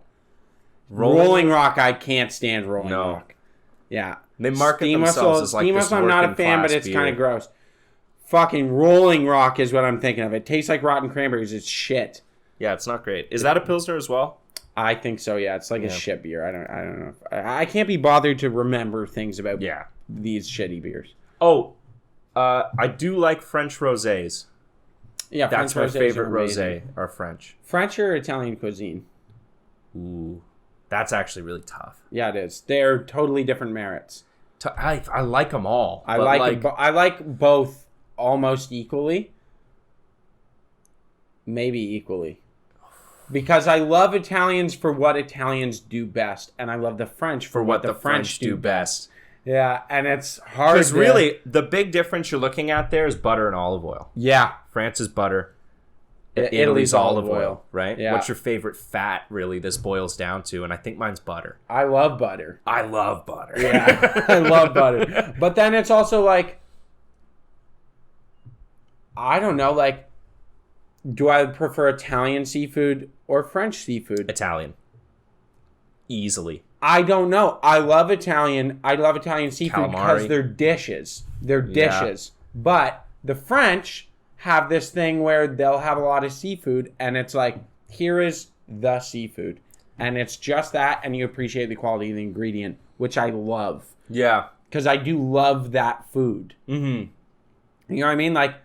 Rolling Rock, I can't stand Rolling No. Rock. Yeah, They market themselves as like Steam this Whistle, I'm not a working fan, but class it's beer. kind of gross. Fucking Rolling Rock is what I'm thinking of. It tastes like rotten cranberries. It's shit. Yeah, it's not great. Is that a Pilsner as well? I think so. Yeah, it's like a Yeah. shit beer. I don't know. I can't be bothered to remember things about Yeah. these shitty beers. Oh, I do like French rosés. Yeah, That's French my rosés favorite are amazing. rosé, are French. French or Italian cuisine? Ooh, that's actually really tough. Yeah, it is. They're totally different merits. I like them all. I but I like both almost equally. Maybe equally. Because I love Italians for what Italians do best, and I love the French for what the French do best. Yeah, and it's hard. Because really, the big difference you're looking at there is butter and olive oil. yeah, France is butter. Italy's olive oil. right? Yeah. What's your favorite fat, really, this boils down to? And I think mine's butter. I love butter. I love butter. Yeah, I love butter. But then it's also like, I don't know, like, do I prefer Italian seafood or French seafood? Italian. Easily. I don't know. I love Italian. I love Italian seafood because Calamari. they're dishes. They're Yeah. dishes. But the French have this thing where they'll have a lot of seafood, and it's like, here is the seafood. And it's just that, and you appreciate the quality of the ingredient, which I love. Yeah. Because I do love that food. Mm-hmm. You know what I mean? Like,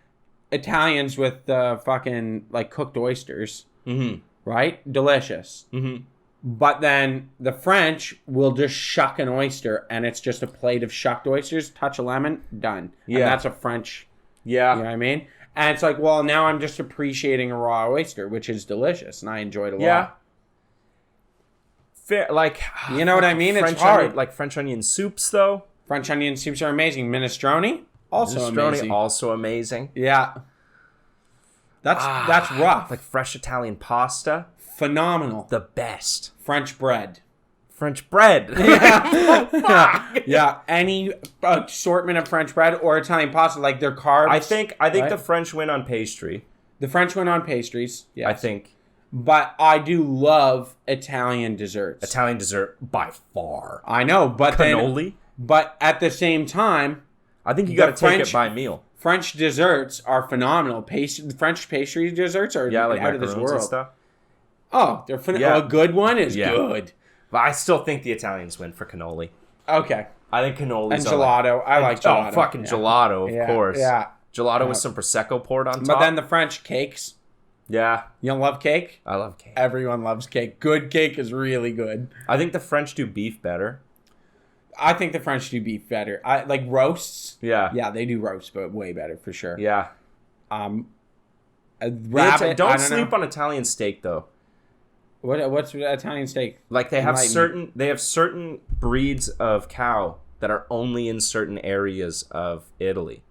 Italians with the fucking, like, cooked oysters, Mm-hmm. right? Delicious. Mm-hmm. But then the French will just shuck an oyster, and it's just a plate of shucked oysters, touch a lemon, done. Yeah. And that's a French, Yeah. you know what I mean? And it's like, well, now I'm just appreciating a raw oyster, which is delicious, and I enjoy it a Yeah. lot. Fair, like, You know what I mean? It's French hard. Onion, like French onion soups, though. French onion soups are amazing. Minestrone, also amazing. also amazing. Yeah. That's rough. Like fresh Italian pasta, Phenomenal. the best. French bread. French bread. Yeah, any assortment of French bread or Italian pasta, like their carbs. I think right? the French win on pastry. The French went on pastries. Yes. I think But I do love Italian desserts. Italian dessert by far. I know, but Cannoli. but at the same time, I think you the got to take French- it by meal. French desserts are phenomenal. French pastry desserts are Yeah, like out of this macaroons world. and stuff. Oh, they're Yeah. A good one is Yeah. good. But I still think the Italians win for cannoli. Okay. I think cannolis And are like, gelato. I like gelato. Oh, fucking Yeah. gelato, of Yeah, course. yeah. Gelato Yeah. with some prosecco poured on top. But then the French cakes. yeah, You don't love cake? I love cake. Everyone loves cake. Good cake is really good. I think the French do beef better. I think the French do beef better. I like roasts. Yeah. Yeah, they do roast, but way better for sure. Yeah. A The rabbit. don't sleep on Italian steak though. What's Italian steak? Like they have Enlighten me. certain breeds of cow that are only in certain areas of Italy.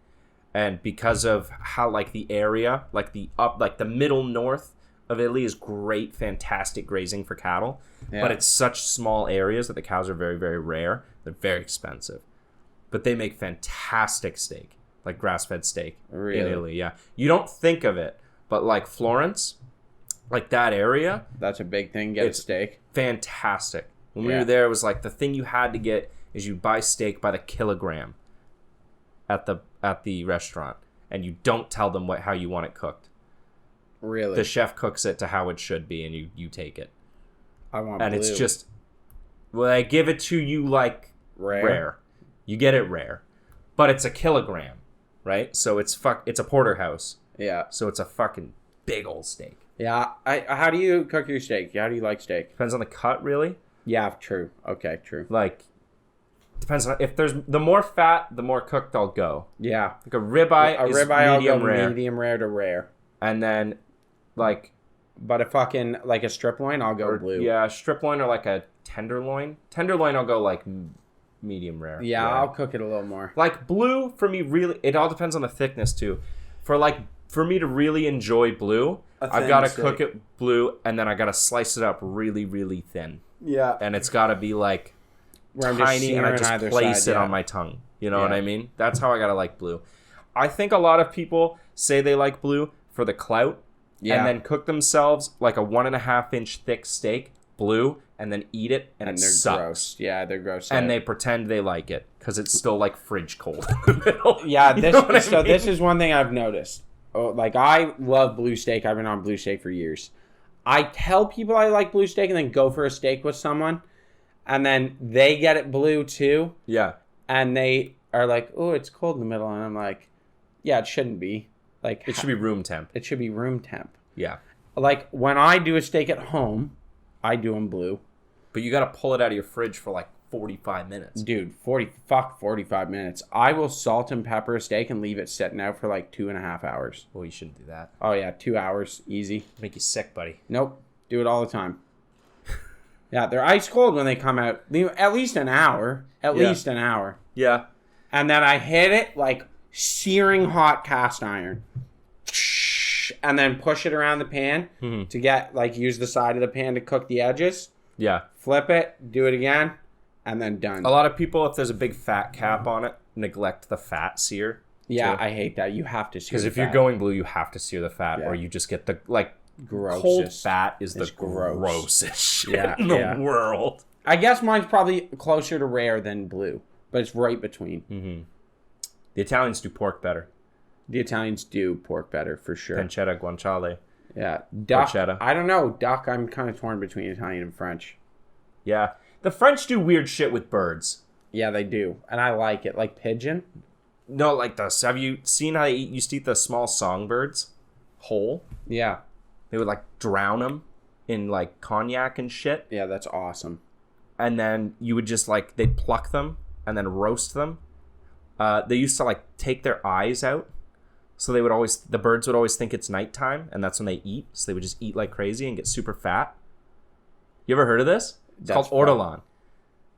And because of how like the area, like the middle north of Italy is great, fantastic grazing for cattle. Yeah. But it's such small areas that the cows are very, very rare. They're very expensive. But they make fantastic steak, like grass-fed steak Really? in Italy, yeah. You don't think of it, but like Florence, like that area, That's a big thing. Get It's- a steak. fantastic. When we Yeah. were there, it was like the thing you had to get is you buy steak by the kilogram at the restaurant, and you don't tell them how you want it cooked. Really? The chef cooks it to how it should be, and you take it. I want And blue. it's just, well, I give it to you like rare. You get it rare, but it's a kilogram, right? So it's a porterhouse, Yeah. so it's a fucking big old steak. Yeah. How do you cook your steak? How do you like steak? Depends on the cut, really. Yeah, true. Okay, true. Like, depends on if there's the more fat, the more cooked I'll go. Yeah. Like a ribeye A is ribeye, I'll medium go rare, medium rare to rare. and then like But a fucking, like a strip loin, I'll go blue. yeah, strip loin or like a tenderloin. Tenderloin I'll go like medium rare. Yeah, I'll cook it a little more. Like blue for me, really, it all depends on the thickness too. For me to really enjoy blue, I've got to cook it blue, and then I got to slice it up really, really thin. Yeah. And it's got to be like Where I'm just tiny, and I searing just either place side, it yeah. on my tongue. You know what Yeah. I mean? That's how I got to like blue. I think a lot of people say they like blue for the clout, Yeah. and then cook themselves like a 1.5-inch thick steak, blue, and then eat it, and And it they're sucks. gross. Yeah, they're gross. And they pretend they like it because it's still like fridge cold in the middle. Yeah, You know what I mean? this is one thing I've noticed. Oh, like I love blue steak. I've been on blue steak for years. I tell people I like blue steak and then go for a steak with someone, and then they get it blue too, Yeah. and they are like, "Oh, it's cold in the middle," and I'm like, "Yeah, it shouldn't be. Like, It should be room temp. it should be room temp." Yeah. Like when I do a steak at home, I do them blue. But you got to pull it out of your fridge for like 45 minutes. Dude, 45 minutes. I will salt and pepper a steak and leave it sitting out for like 2.5 hours. Well, you shouldn't do that. Oh yeah, 2 hours, easy. Make you sick, buddy. Nope, do it all the time. Yeah, they're ice cold when they come out. At least an hour. At Yeah. least an hour. Yeah. And then I hit it like searing hot cast iron. And then push it around the pan to get, like, use the side of the pan to cook the edges. Yeah. Flip it, do it again, and then done. A lot of people, if there's a big fat cap on it, neglect the fat sear. Yeah, too. I hate that. You have to sear Because the if you're fat. going blue, you have to sear the fat, Yeah. or you just get the, like, Grossest. cold fat is the It's gross. grossest shit Yeah, in the yeah. world. I guess mine's probably closer to rare than blue, but it's right between. The Italians do pork better. The Italians do pork better for sure. Pancetta, guanciale. Yeah, duck. Porchetta. I don't know. Duck. I'm kind of torn between Italian and French. Yeah. The French do weird shit with birds. Yeah, they do, and I like it. Like pigeon. No, like this. Have you seen how they used to eat the small songbirds whole? Yeah, They would like drown them in like cognac and shit. yeah, that's awesome. And then you would just like, they'd pluck them and then roast them. They used to like take their eyes out. So the birds would always think it's nighttime, and that's when they eat. So they would just eat like crazy and get super fat. You ever heard of this? It's That's called ortolan.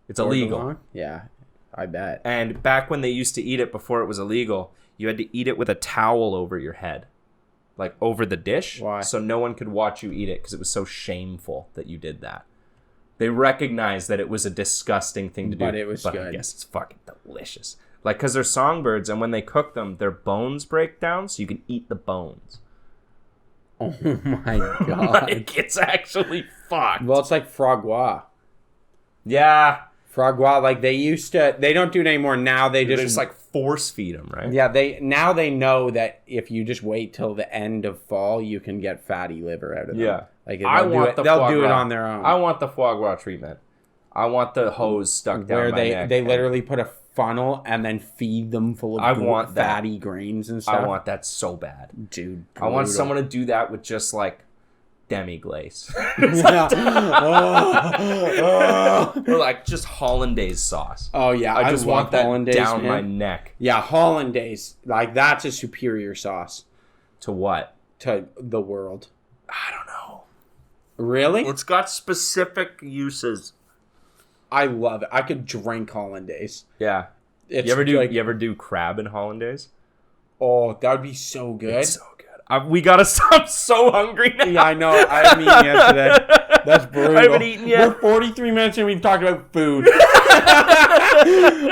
It's illegal. Ortolan? Yeah, I bet. And back when they used to eat it before it was illegal, you had to eat it with a towel over your head. Like over the dish. Why? So no one could watch you eat it because it was so shameful that you did that. They recognized that it was a disgusting thing to do. But it was I good. guess it's fucking delicious. Like, because they're songbirds, and when they cook them, their bones break down, so you can eat the bones. Oh my god. Like, it's actually fucked. Well, it's like frogua. Yeah. Frogua, like they used to. They don't do it anymore now. They They just just like force feed them, right? Yeah, they know that if you just wait till the end of fall, you can get fatty liver out of them. Yeah. Like I want the they'll foie do it gras. on their own. I want the foie gras treatment. I want the hose stuck down where my they neck. they literally put a funnel and then feed them full of I want that. fatty grains and stuff. I want that so bad. Dude. I want brutal. someone to do that with just like demi glaze. Or like just hollandaise sauce. Oh yeah, I just love want that hollandaise, down man. my neck. Yeah, hollandaise, like that's a superior sauce To what? to the world. I don't know. Really? It's got specific uses. I love it. I could drink hollandaise. Yeah. It's You ever like, do crab in hollandaise? oh, that would be so good. It's so good. We gotta stop. I'm so hungry now. Yeah, I know. I haven't eaten yet today. That's brutal. I haven't eaten yet. We're 43 minutes and we've talked about food.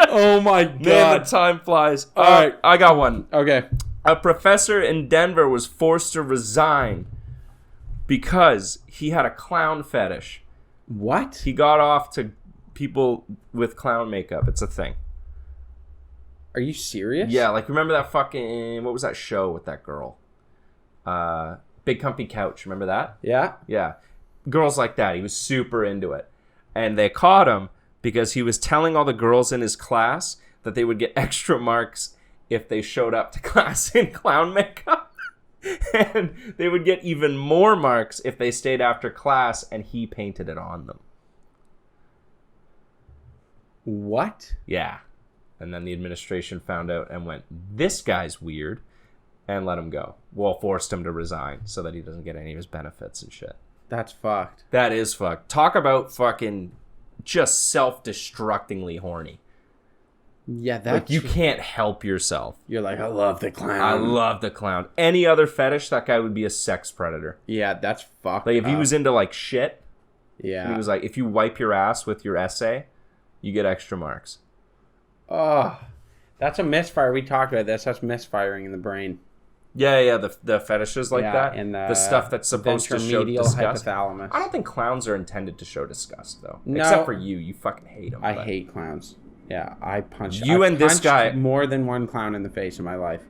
Oh my Man, god. the time flies. All right. right, I got one. Okay. A professor in Denver was forced to resign because he had a clown fetish. What? He got off to people with clown makeup. It's a thing. Are you serious? Yeah, like remember that fucking, what was that show with that girl? Big Comfy Couch. Remember that? Yeah. Yeah. Girls like that. He was super into it. And they caught him because he was telling all the girls in his class that they would get extra marks if they showed up to class in clown makeup. And they would get even more marks if they stayed after class and he painted it on them. What? Yeah. And then the administration found out and went, this guy's weird, and let him go. Well, forced him to resign so that he doesn't get any of his benefits and shit. That's fucked. That is fucked. Talk about fucking just self-destructingly horny. Yeah, that's... Like, you can't help yourself. You're like, I love the clown. I love the clown. Any other fetish, that guy would be a sex predator. Yeah, that's fucked Like, if he up. was into, like, shit, Yeah. he was like, if you wipe your ass with your essay, you get extra marks. Oh, that's a misfire. We talked about this. That's misfiring in the brain. Yeah, the fetishes like Yeah, that. and the stuff that's supposed to show ventromedial disgust. hypothalamus. I don't think clowns are intended to show disgust, though. No. Except for you. You fucking hate them. I hate clowns. Yeah, I punched... You I and this punched guy- more than one clown in the face in my life.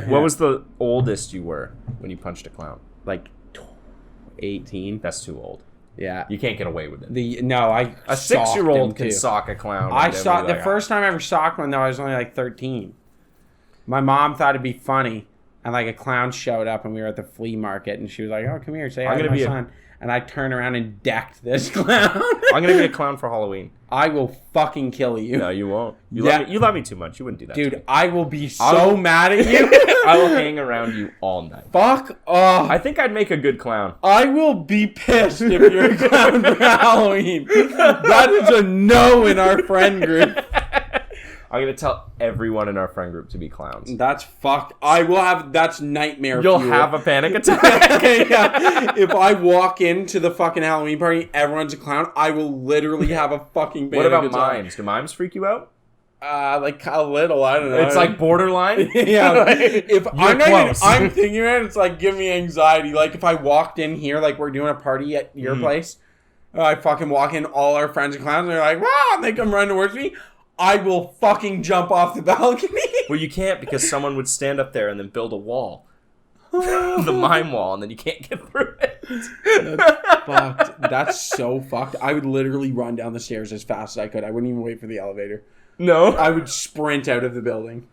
What was the oldest you were when you punched a clown? Like 18. That's too old. Yeah. You can't get away with it. I A socked 6-year-old him, can too. sock a clown. I and they'll saw be the like, first time I ever socked one, though, I was only like 13. My mom thought it'd be funny, and like a clown showed up, and we were at the flea market, and she was like, "Oh, come here, say hi to my son." And I turned around and decked this clown. I'm gonna be a clown for Halloween. I will fucking kill you. No, you won't. You Yeah. love me too much. You wouldn't do that, to me. Dude, I will be so mad at you. I will hang around you all night. Fuck off. I think I'd make a good clown. I will be pissed if you're a clown for Halloween. That is a no in our friend group. I'm gonna tell everyone in our friend group to be clowns. That's fucked. I will have... That's nightmare You'll fuel. have a panic attack. Yeah. If I walk into the fucking Halloween party, everyone's a clown, I will literally have a fucking panic What about attack. mimes? Do mimes freak you out? Like a little, I don't know. It's like borderline. Yeah. If I'm not even, close. I'm thinking about it, it's like give me anxiety. Like if I walked in here, like we're doing a party at your place, I fucking walk in, all our friends are clowns, and they're like, wow, and they come running towards me. I will fucking jump off the balcony. Well, you can't because someone would stand up there and then build a wall. The mime wall, and then you can't get through it. Fucked. That's so fucked. I would literally run down the stairs as fast as I could. I wouldn't even wait for the elevator. No. I would sprint out of the building.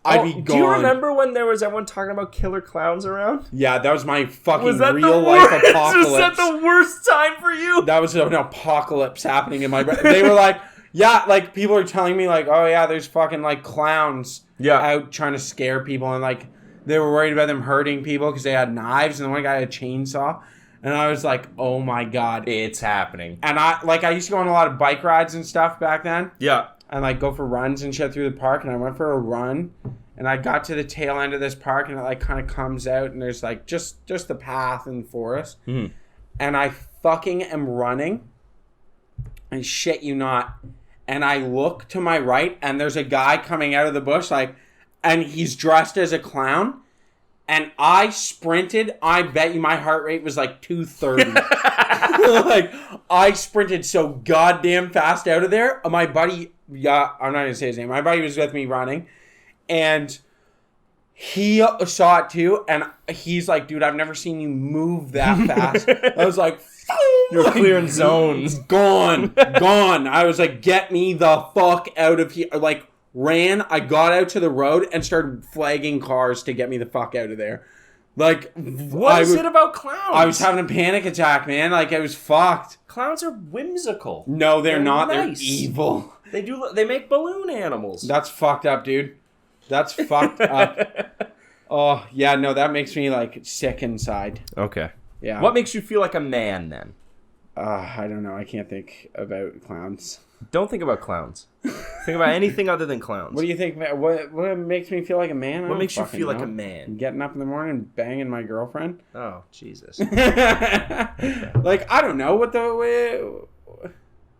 I'd be gone. Do you remember when there was everyone talking about killer clowns around? Yeah, that was my fucking Was that real the life worst? apocalypse. Was that the worst time for you? That was an apocalypse happening in my brain. They were like, yeah, like people are telling me like, oh yeah, there's fucking like clowns out trying to scare people, and like they were worried about them hurting people because they had knives, and the one guy had a chainsaw, and I was like, oh my god, It's happening. and I used to go on a lot of bike rides and stuff back then, Yeah. and like go for runs and shit through the park, and I went for a run, and I got to the tail end of this park, and it like kind of comes out, and there's like just the path and forest, and I fucking am running, and shit you not. And I look to my right, and there's a guy coming out of the bush, like, and he's dressed as a clown. And I sprinted. I bet you my heart rate was like 230. Like, I sprinted so goddamn fast out of there. My buddy, yeah, I'm not going to say his name. My buddy was with me running. And he saw it too. And he's like, dude, I've never seen you move that fast. I was like, You're clearing zones. Gone. I was like, get me the fuck out of here. Like, ran. I got out to the road and started flagging cars to get me the fuck out of there. Like, What is it about clowns? I was having a panic attack, man. Like, I was fucked. Clowns are whimsical. No, they're not. nice. They're evil. They make balloon animals. That's fucked up, dude. That's fucked up. Oh, yeah, no, that makes me, like, sick inside. Okay. Yeah. What makes you feel like a man then? I don't know. I can't think about clowns. Don't think about clowns. Think about anything other than clowns. What do you think? What makes me feel like a man? I What don't makes you fucking feel like know. a man? Getting up in the morning and banging my girlfriend. Oh, Jesus. Like, I don't know what the...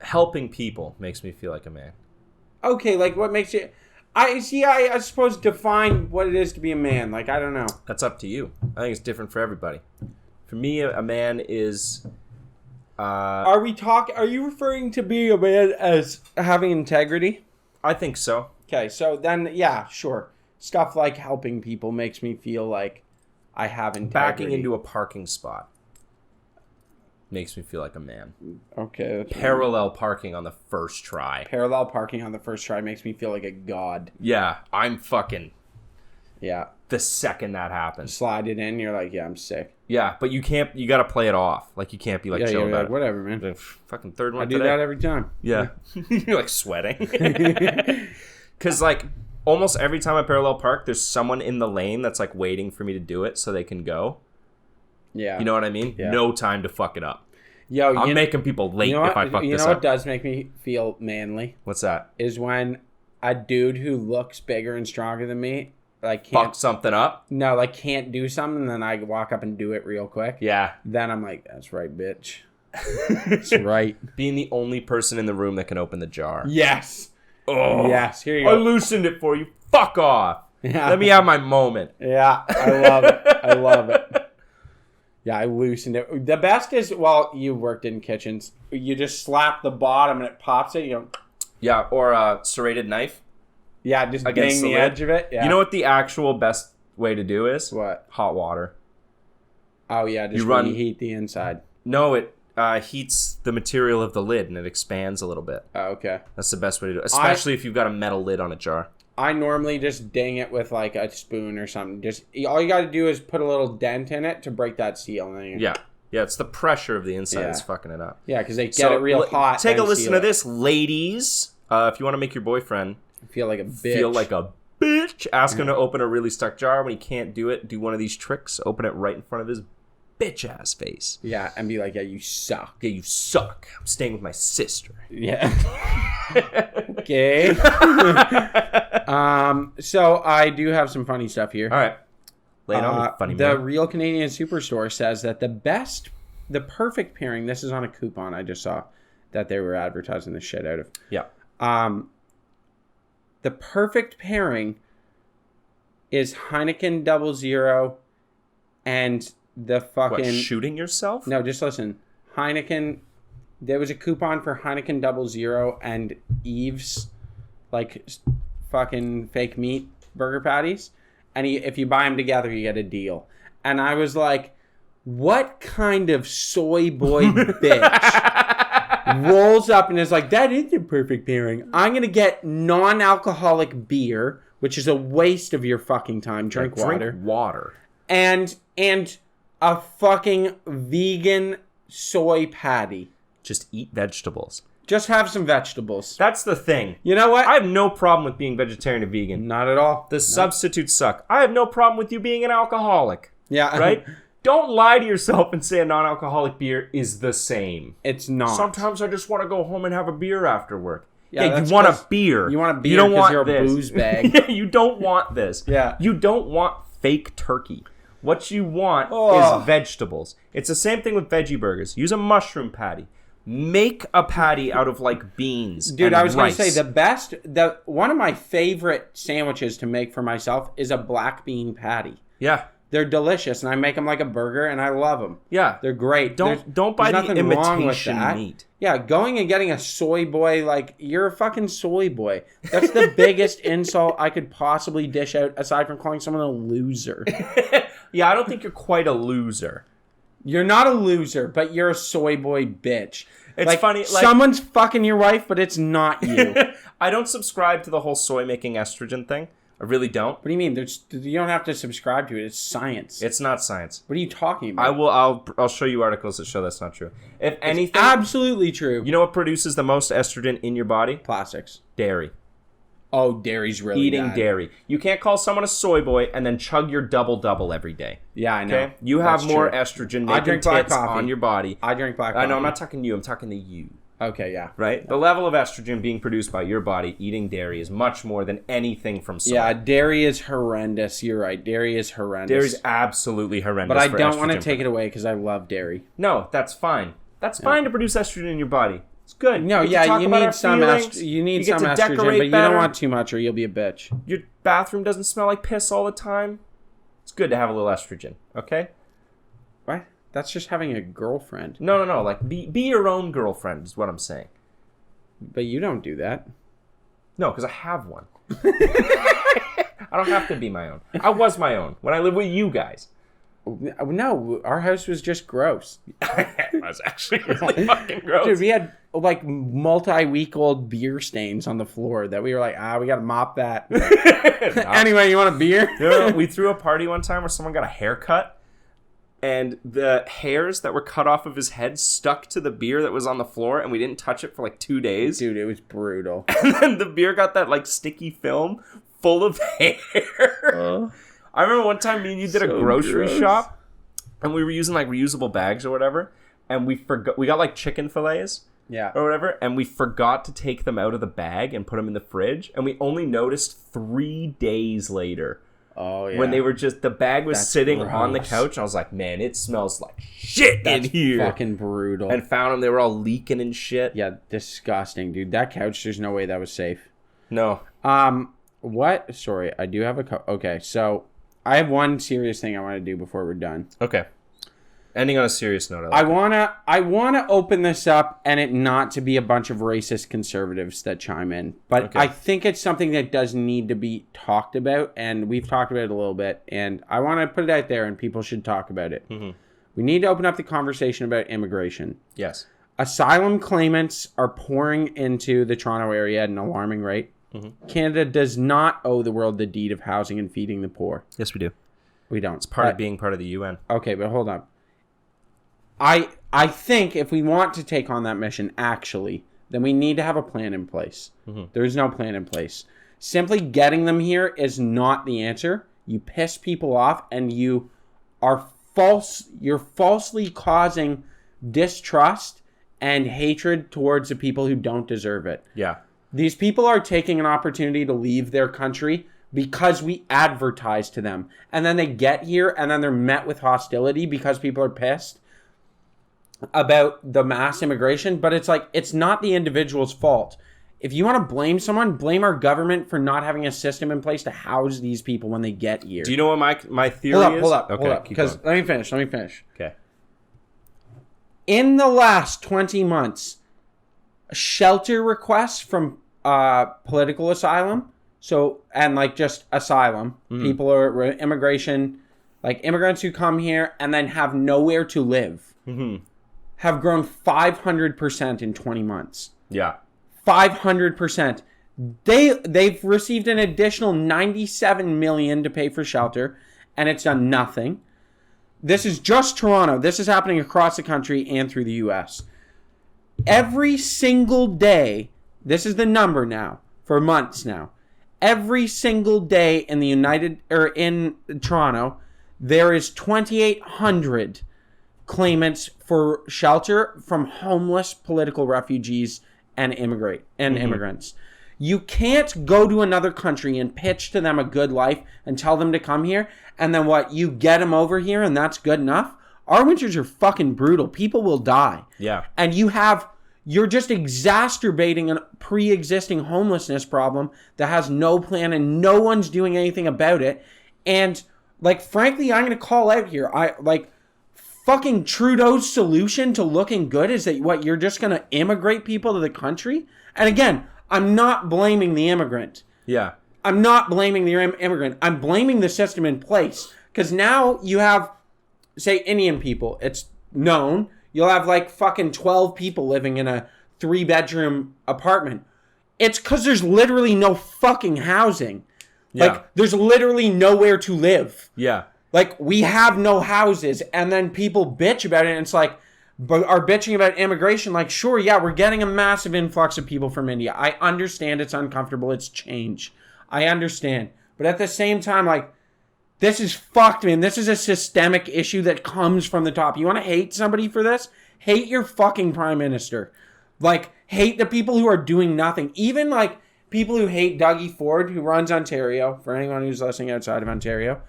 Helping people makes me feel like a man. Okay, like what makes you... I suppose define what it is to be a man. Like, I don't know. That's up to you. I think it's different for everybody. For me, a man is... Are you referring to being a man as having integrity? I think so. Okay, so then, yeah, sure. Stuff like helping people makes me feel like I have integrity. Backing into a parking spot makes me feel like a man. Okay. That's Parallel parking on the first try. Parallel parking on the first try makes me feel like a god. Yeah, I'm fucking... Yeah. The second that happens. Slide it in, you're like, yeah, I'm sick. Yeah, but you gotta play it off. Like, you can't be like Yeah, chill you're about like, it. whatever, man. The fucking third one I do today. that every time. Yeah. You're like sweating. Because like almost every time I parallel park, there's someone in the lane that's like waiting for me to do it so they can go. Yeah. You know what I mean? Yeah. No time to fuck it up. Yo, I'm making people late you know if I what, fuck you this know up. what does make me feel manly What's that? is when a dude who looks bigger and stronger than me like can't Fuck something up? can't do something, and then I walk up and do it real quick. Yeah. Then I'm like, that's right, bitch. That's right. Being the only person in the room that can open the jar. Yes. Oh. Yes. Here you I go. loosened it for you. Fuck off. Yeah. Let me have my moment. Yeah, I love it. I love it. Yeah, I loosened it. The best is, well, you worked in kitchens. You just slap the bottom and it pops it. You know, Yeah, or a serrated knife. yeah, just Against bang the the lid. edge of it. Yeah. You know what the actual best way to do is? What? Hot water. Oh yeah, just You run- reheat the inside. No, it heats the material of the lid and it expands a little bit. Oh, okay. That's the best way to do it, especially if you've got a metal lid on a jar. I normally just ding it with like a spoon or something. Just all you got to do is put a little dent in it to break that seal. And then you, Yeah. Yeah, it's the pressure of the inside Yeah. that's fucking it up. yeah, because they get it real hot. Take a and listen seal to it. this, ladies. If you want to make your boyfriend Feel like a bitch. feel like a bitch, ask him to open a really stuck jar. When he can't do it, do one of these tricks. Open it right in front of his bitch ass face. yeah, and be like, yeah, you suck. Yeah, you suck. I'm staying with my sister. Yeah. Okay. So I do have some funny stuff here. All right. Lay it on me, funny The man. Real Canadian Superstore says that the perfect pairing, this is on a coupon I just saw that they were advertising the shit out of. Yeah. The perfect pairing is Heineken 00 and the fucking... What, shooting yourself? No, just listen. Heineken... There was a coupon for Heineken 00 and Eve's, like, fucking fake meat burger patties. And if you buy them together, you get a deal. And I was like, what kind of soy boy bitch rolls up and is like, that is the perfect pairing. I'm going to get non-alcoholic beer, which is a waste of your fucking time. Drink water. Drink water. And a fucking vegan soy patty. Just eat vegetables. Just have some vegetables. That's the thing. You know what? I have no problem with being vegetarian and vegan. Not at all. The substitutes suck. I have no problem with you being an alcoholic. Yeah. Right? Don't lie to yourself and say a non-alcoholic beer is the same. It's not. Sometimes I just want to go home and have a beer after work. Yeah, Yeah, that's you want a 'cause beer. you want a beer You don't 'cause want you're a this. booze bag. Yeah, you don't want this. Yeah. You don't want fake turkey. What you want Oh. is vegetables. It's the same thing with veggie burgers. Use a mushroom patty. Make a patty out of like beans. Dude, and I was going to rice. say one of my favorite sandwiches to make for myself is a black bean patty. Yeah. They're delicious, and I make them like a burger, and I love them. Yeah. They're great. Don't buy there's the nothing wrong with imitation that. meat. Yeah, going and getting a soy boy, like, you're a fucking soy boy. That's the biggest insult I could possibly dish out, aside from calling someone a loser. Yeah, I don't think you're quite a loser. You're not a loser, but you're a soy boy bitch. It's funny, like- someone's fucking your wife, but it's not you. I don't subscribe to the whole soy making estrogen thing. I really don't. What do you mean? You don't have to subscribe to it. It's science. It's not science. What are you talking about? I'll show you articles that show that's not true. If anything, Absolutely true. you know what produces the most estrogen in your body? Plastics. Dairy. Oh, dairy's really Eating bad. dairy. You can't call someone a soy boy and then chug your double every day. Yeah, I know. Okay? You have That's more true. estrogen I making drink black tits coffee. on your body. I drink black I coffee. know, I'm not talking to you. I'm talking to you. Okay, yeah. Right? The level of estrogen being produced by your body eating dairy is much more than anything from soy. Yeah, dairy is horrendous. You're right. Dairy is horrendous. Dairy's absolutely horrendous. but I for don't want to estrogen. take it away because I love dairy. No, that's fine. That's fine to produce estrogen in your body. It's good. No, We can yeah, talk you about our need some feelings. you need get some to estrogen, decorate but you better. don't want too much or you'll be a bitch. Your bathroom doesn't smell like piss all the time. It's good to have a little estrogen, okay? What? That's just having a girlfriend. No. Like, be your own girlfriend is what I'm saying. But you don't do that. No, because I have one. I don't have to be my own. I was my own when I lived with you guys. No, our house was just gross. It was actually really fucking gross. Dude, we had like multi-week-old beer stains on the floor that we were like, we gotta mop that. Anyway, you want a beer? We threw a party one time where someone got a haircut, and the hairs that were cut off of his head stuck to the beer that was on the floor, and we didn't touch it for like 2 days. Dude, it was brutal. And then the beer got that like sticky film full of hair. I remember one time me and you did a So grocery gross. shop, and we were using like reusable bags or whatever. and we forgot. We got like chicken fillets. Yeah. Or whatever, and we forgot to take them out of the bag and put them in the fridge, and we only noticed 3 days later. Oh yeah. When they were just, the bag was That's sitting gross. on the couch, and I was like, man, it smells like shit That's in here. fucking brutal. And found them, they were all leaking and shit. Yeah, disgusting, dude. That couch, there's no way that was safe. No. What? Sorry, I do have okay, so I have one serious thing I want to do before we're done. Okay. Ending on a serious note. I wanna open this up and it not to be a bunch of racist conservatives that chime in, but Okay. I think it's something that does need to be talked about, and we've talked about it a little bit, and I want to put it out there, and people should talk about it. Mm-hmm. We need to open up the conversation about immigration. Yes. Asylum claimants are pouring into the Toronto area at an alarming rate. Mm-hmm. Canada does not owe the world the deed of housing and feeding the poor. Yes, we do. We don't. It's part of being part of the UN. Okay, but hold on. I think if we want to take on that mission, actually, then we need to have a plan in place. Mm-hmm. There is no plan in place. Simply getting them here is not the answer. You piss people off, and you are false. You're falsely causing distrust and hatred towards the people who don't deserve it. Yeah. These people are taking an opportunity to leave their country because we advertise to them. And then they get here and then they're met with hostility because people are pissed about the mass immigration. But it's like, it's not the individual's fault. If you want to blame someone, blame our government for not having a system in place to house these people when they get here. Do you know what my theory is? Hold up. keep Because going. let me finish. Okay. In the last 20 months, shelter requests from political asylum, and like just asylum, people are immigration, like immigrants who come here and then have nowhere to live, have grown 500% in 20 months. Yeah. 500%. They've received an additional $97 million to pay for shelter, and it's done nothing. This is just Toronto. This is happening across the country and through the U.S. Every single day, this is the number now, for months now. Every single day in in Toronto, there is 2,800 claimants for shelter from homeless political refugees and immigrants. You can't go to another country and pitch to them a good life and tell them to come here, and then what, you get them over here and that's good enough? Our winters are fucking brutal. People will die. Yeah. And you're just exacerbating a pre-existing homelessness problem that has no plan and no one's doing anything about it. And like, frankly, I'm going to call out here. Fucking Trudeau's solution to looking good is that what, you're just going to immigrate people to the country? And again, I'm not blaming the immigrant. Yeah. I'm not blaming the immigrant. I'm blaming the system in place. Because now you have, say, Indian people. It's known. You'll have like fucking 12 people living in a 3-bedroom apartment. It's because there's literally no fucking housing. Yeah. Like, there's literally nowhere to live. Yeah. Like, we have no houses, and then people bitch about it, and it's like, are bitching about immigration. Like, sure, yeah, we're getting a massive influx of people from India. I understand it's uncomfortable. It's change. I understand. But at the same time, like, this is fucked, man. This is a systemic issue that comes from the top. You want to hate somebody for this? Hate your fucking prime minister. Like, hate the people who are doing nothing. Even, like, people who hate Dougie Ford, who runs Ontario, for anyone who's listening outside of Ontario.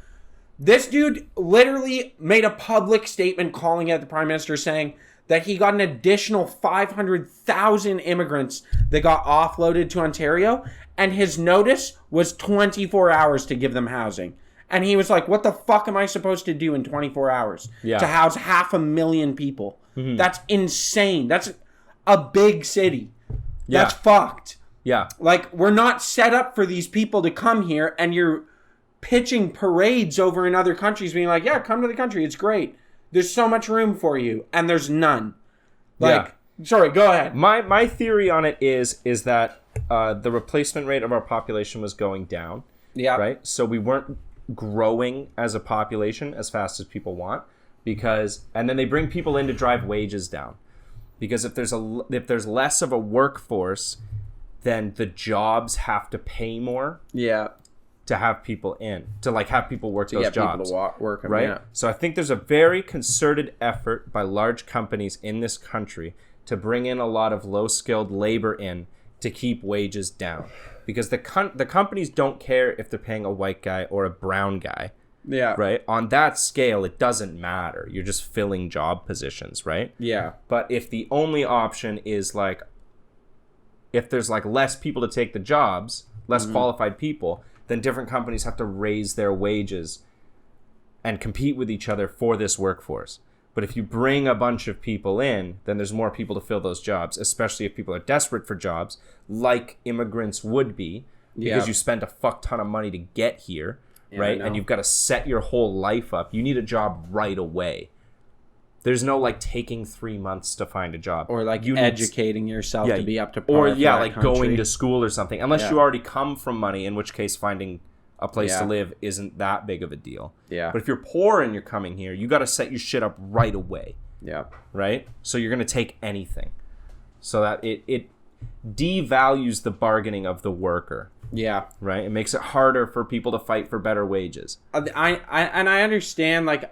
This dude literally made a public statement calling out the prime minister, saying that he got an additional 500,000 immigrants that got offloaded to Ontario, and his notice was 24 hours to give them housing. And he was like, what the fuck am I supposed to do in 24 hours to house 500,000 people? Mm-hmm. That's insane. That's a big city. Yeah. That's fucked. Yeah. Like, we're not set up for these people to come here, and you're pitching parades over in other countries being like, yeah, come to the country. It's great. There's so much room for you. And there's none. Like, sorry, go ahead. My theory on it is that the replacement rate of our population was going down. Yeah. Right? So we weren't growing as a population as fast as people want, and then they bring people in to drive wages down. Because if there's less of a workforce, then the jobs have to pay more. Yeah. to have people in, to like have people work To those get jobs. people to work them, right? yeah. So I think there's a very concerted effort by large companies in this country to bring in a lot of low-skilled labor in to keep wages down. Because the companies don't care if they're paying a white guy or a brown guy, Yeah. right? On that scale, it doesn't matter. You're just filling job positions, right? Yeah. But if the only option is like, if there's like less people to take the jobs, less qualified people, then different companies have to raise their wages and compete with each other for this workforce. But if you bring a bunch of people in, then there's more people to fill those jobs, especially if people are desperate for jobs, like immigrants would be, because Yeah. you spent a fuck ton of money to get here, Yeah, right? I And know. you've got to set your whole life up. You need a job right away. There's no like taking 3 months to find a job. Or like You need- educating yourself Yeah, to be up to par or for yeah, that like country. going to school or something. Unless Yeah. you already come from money, in which case finding a place to Yeah. live isn't that big of a deal. Yeah. But if you're poor and you're coming here, you got to set your shit up right away, Yeah. right? So you're gonna take anything, so that it devalues the bargaining of the worker, Yeah. right? It makes it harder for people to fight for better wages. I understand, like,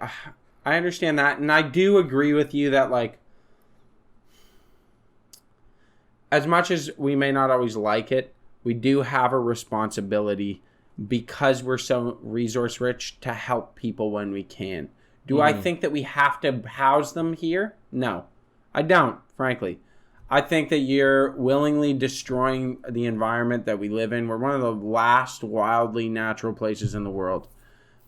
I understand that, and I do agree with you that, like, as much as we may not always like it, we do have a responsibility because we're so resource rich to help people when we can. Do I think that we have to house them here? No, I don't, frankly. I think that you're willingly destroying the environment that we live in. We're one of the last wildly natural places in the world.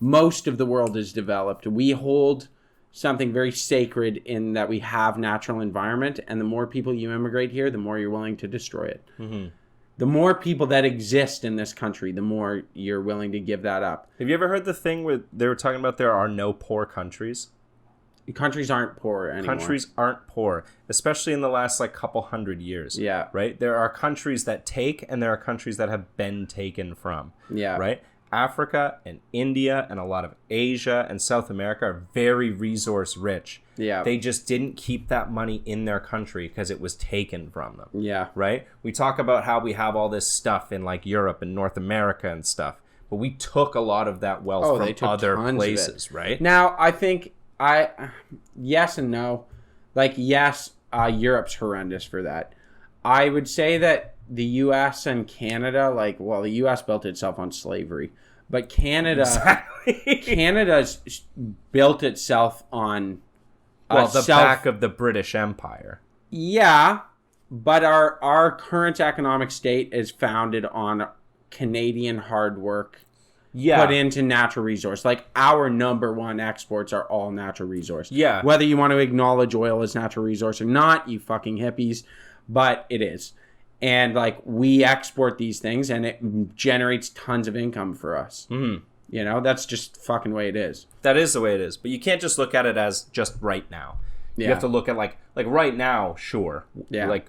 Most of the world is developed. We hold something very sacred in that we have natural environment, and the more people you immigrate here, the more you're willing to destroy it. Mm-hmm. The more people that exist in this country, the more you're willing to give that up. Have you ever heard the thing where they were talking about there are no poor countries? Countries aren't poor anymore. Countries aren't poor, especially in the last like couple hundred years. Yeah. Right? There are countries that take and there are countries that have been taken from. Yeah. Right? Africa and India and a lot of Asia and South America are very resource rich. Yeah. They just didn't keep that money in their country because it was taken from them. Yeah. Right? We talk about how we have all this stuff in like Europe and North America and stuff, but we took a lot of that wealth they from took other tons of it. places, right? Now, I think yes and no. Like, yes, Europe's horrendous for that. I would say that the U.S. and Canada, like, well, the U.S. built itself on slavery, but Canada's built itself on Well, back of the British Empire. Yeah, but our current economic state is founded on Canadian hard work Yeah. put into natural resource. Like, our number one exports are all natural resource. Yeah. Whether you want to acknowledge oil as natural resource or not, you fucking hippies, but it is. And like, we export these things and it generates tons of income for us. Mhm. You know, that's just fucking way it is. That is the way it is. But you can't just look at it as just right now. You Yeah. have to look at like right now, sure. Yeah. Like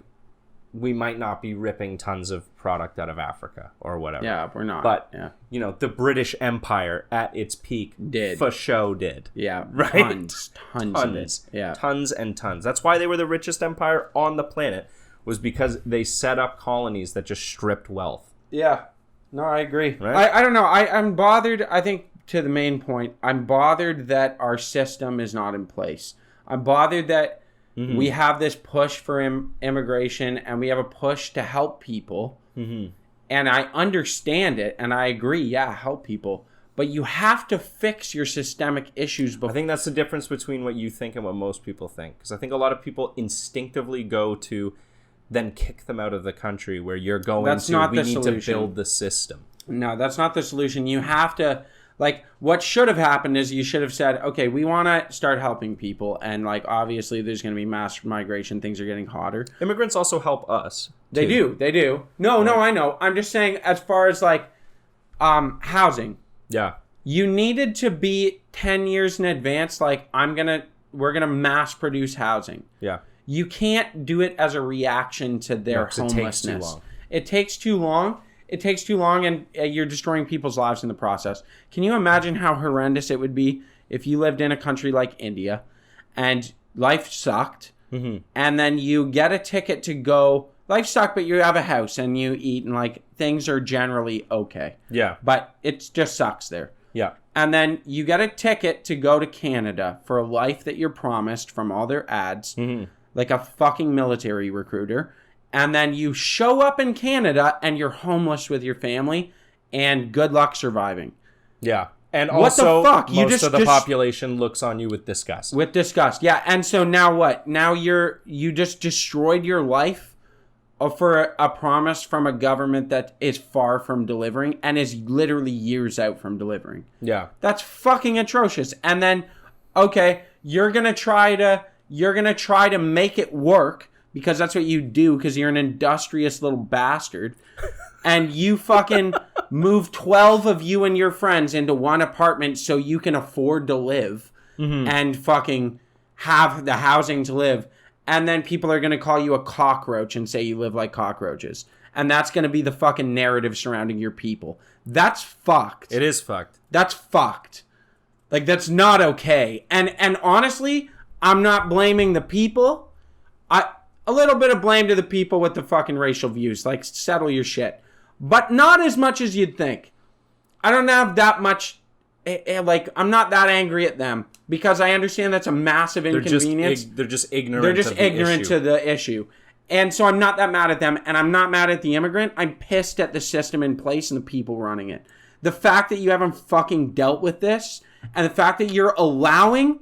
we might not be ripping tons of product out of Africa or whatever. Yeah, we're not. But yeah. you know, the British Empire at its peak Did. for show did. Yeah, Right? tons of it. Yeah. Tons and tons. That's why they were the richest empire on the planet, was because they set up colonies that just stripped wealth. Yeah. No, I agree. Right? I don't know. I'm bothered. I think to the main point, I'm bothered that our system is not in place. I'm bothered that we have this push for immigration and we have a push to help people. Mm-hmm. And I understand it and I agree. Yeah, help people. But you have to fix your systemic issues I before. think that's the difference between what you think and what most people think. Because I think a lot of people instinctively go to then kick them out of the country, where you're going That's to, not we the need solution. to build the system. No, that's not the solution. You have to, like, what should have happened is you should have said, okay, we want to start helping people. And, like, obviously there's going to be mass migration. Things are getting hotter. Immigrants also help us. They too. do. No, I know. I'm just saying, as far as, like, housing, Yeah. you needed to be 10 years in advance. Like, we're going to mass produce housing. Yeah. You can't do it as a reaction to their 'cause it takes too homelessness. long. It takes too long. It takes too long, and you're destroying people's lives in the process. Can you imagine how horrendous it would be if you lived in a country like India and life sucked, and then you get a ticket to go life sucks, but you have a house and you eat and like things are generally okay. Yeah. But it just sucks there. Yeah. And then you get a ticket to go to Canada for a life that you're promised from all their ads, like a fucking military recruiter. And then you show up in Canada and you're homeless with your family, and good luck surviving. Yeah. And What the also, fuck? You most just- of the just- population looks on you with disgust. With disgust. Yeah, and so now what? Now you just destroyed your life for a promise from a government that is far from delivering and is literally years out from delivering. Yeah. That's fucking atrocious. And then, okay, you're gonna try to make it work because that's what you do because you're an industrious little bastard. And you fucking move 12 of you and your friends into one apartment so you can afford to live and fucking have the housing to live. And then people are going to call you a cockroach and say you live like cockroaches. And that's going to be the fucking narrative surrounding your people. That's fucked. It is fucked. That's fucked. Like, that's not okay. And honestly, I'm not blaming the people. A little bit of blame to the people with the fucking racial views. Like, settle your shit. But not as much as you'd think. I don't have that much... Like, I'm not that angry at them because I understand that's a massive inconvenience. They're just ignorant. They're just of the ignorant issue. to the issue. And so I'm not that mad at them, and I'm not mad at the immigrant. I'm pissed at the system in place and the people running it. The fact that you haven't fucking dealt with this, and the fact that you're allowing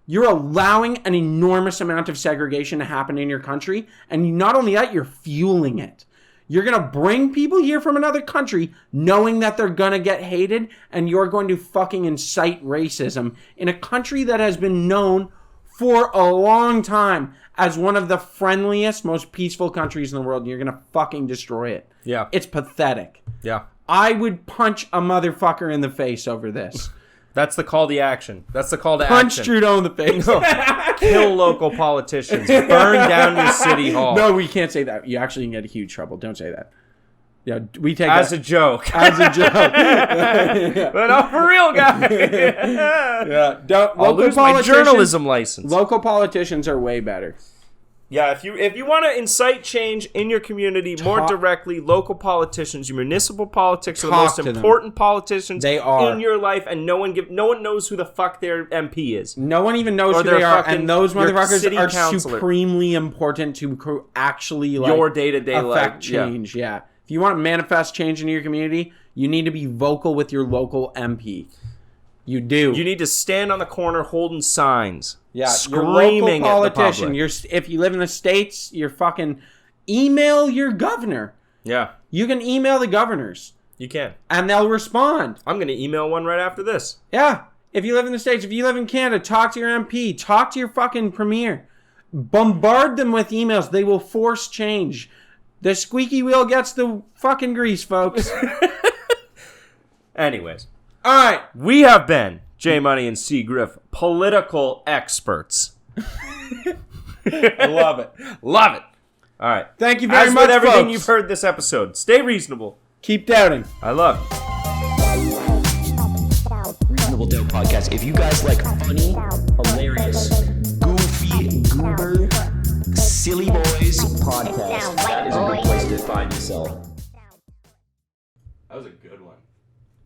an enormous amount of segregation to happen in your country, and not only that, you're fueling it. You're going to bring people here from another country knowing that they're going to get hated, and you're going to fucking incite racism in a country that has been known for a long time as one of the friendliest, most peaceful countries in the world, and you're going to fucking destroy it. Yeah. It's pathetic. Yeah. I would punch a motherfucker in the face over this. That's the call to action. That's the call to Punch action. Trudeau in the face. Kill local politicians. Burn down your city hall. No, we can't say that. You actually can get huge trouble. Don't say that. Yeah, we take As that a joke. as a joke. But not for real, guy. Yeah, I'll lose my journalism license. Local politicians are way better. Yeah, if you want to incite change in your community more directly, local politicians, your municipal politics are the Talk most to them. important politicians They are. in your life, and no one knows who the fuck their MP is. No one even knows Or who they're they are, fucking and those your motherfuckers city are councilor. supremely important to actually like Your day-to-day life. affect change. Yeah. If you want to manifest change in your community, you need to be vocal with your local MP. You do. You need to stand on the corner holding signs. Yeah, screaming your local at the politician. public. If you live in the States, you're fucking email your governor. Yeah, You can email the governors, you can. and they'll respond. I'm going to email one right after this. Yeah. If you live in the States, if you live in Canada, talk to your MP. Talk to your fucking premier. Bombard them with emails. They will force change. The squeaky wheel gets the fucking grease, folks. Anyways, All right. we have been J Money and C Griff, political experts. I love it. Love it. All right. Thank you very As much, with everything folks. you've heard this episode, stay reasonable. Keep doubting. I love it. Reasonable Doubt Podcast. If you guys like funny, hilarious, goofy, goober, silly boys podcast, that is a good place to find yourself.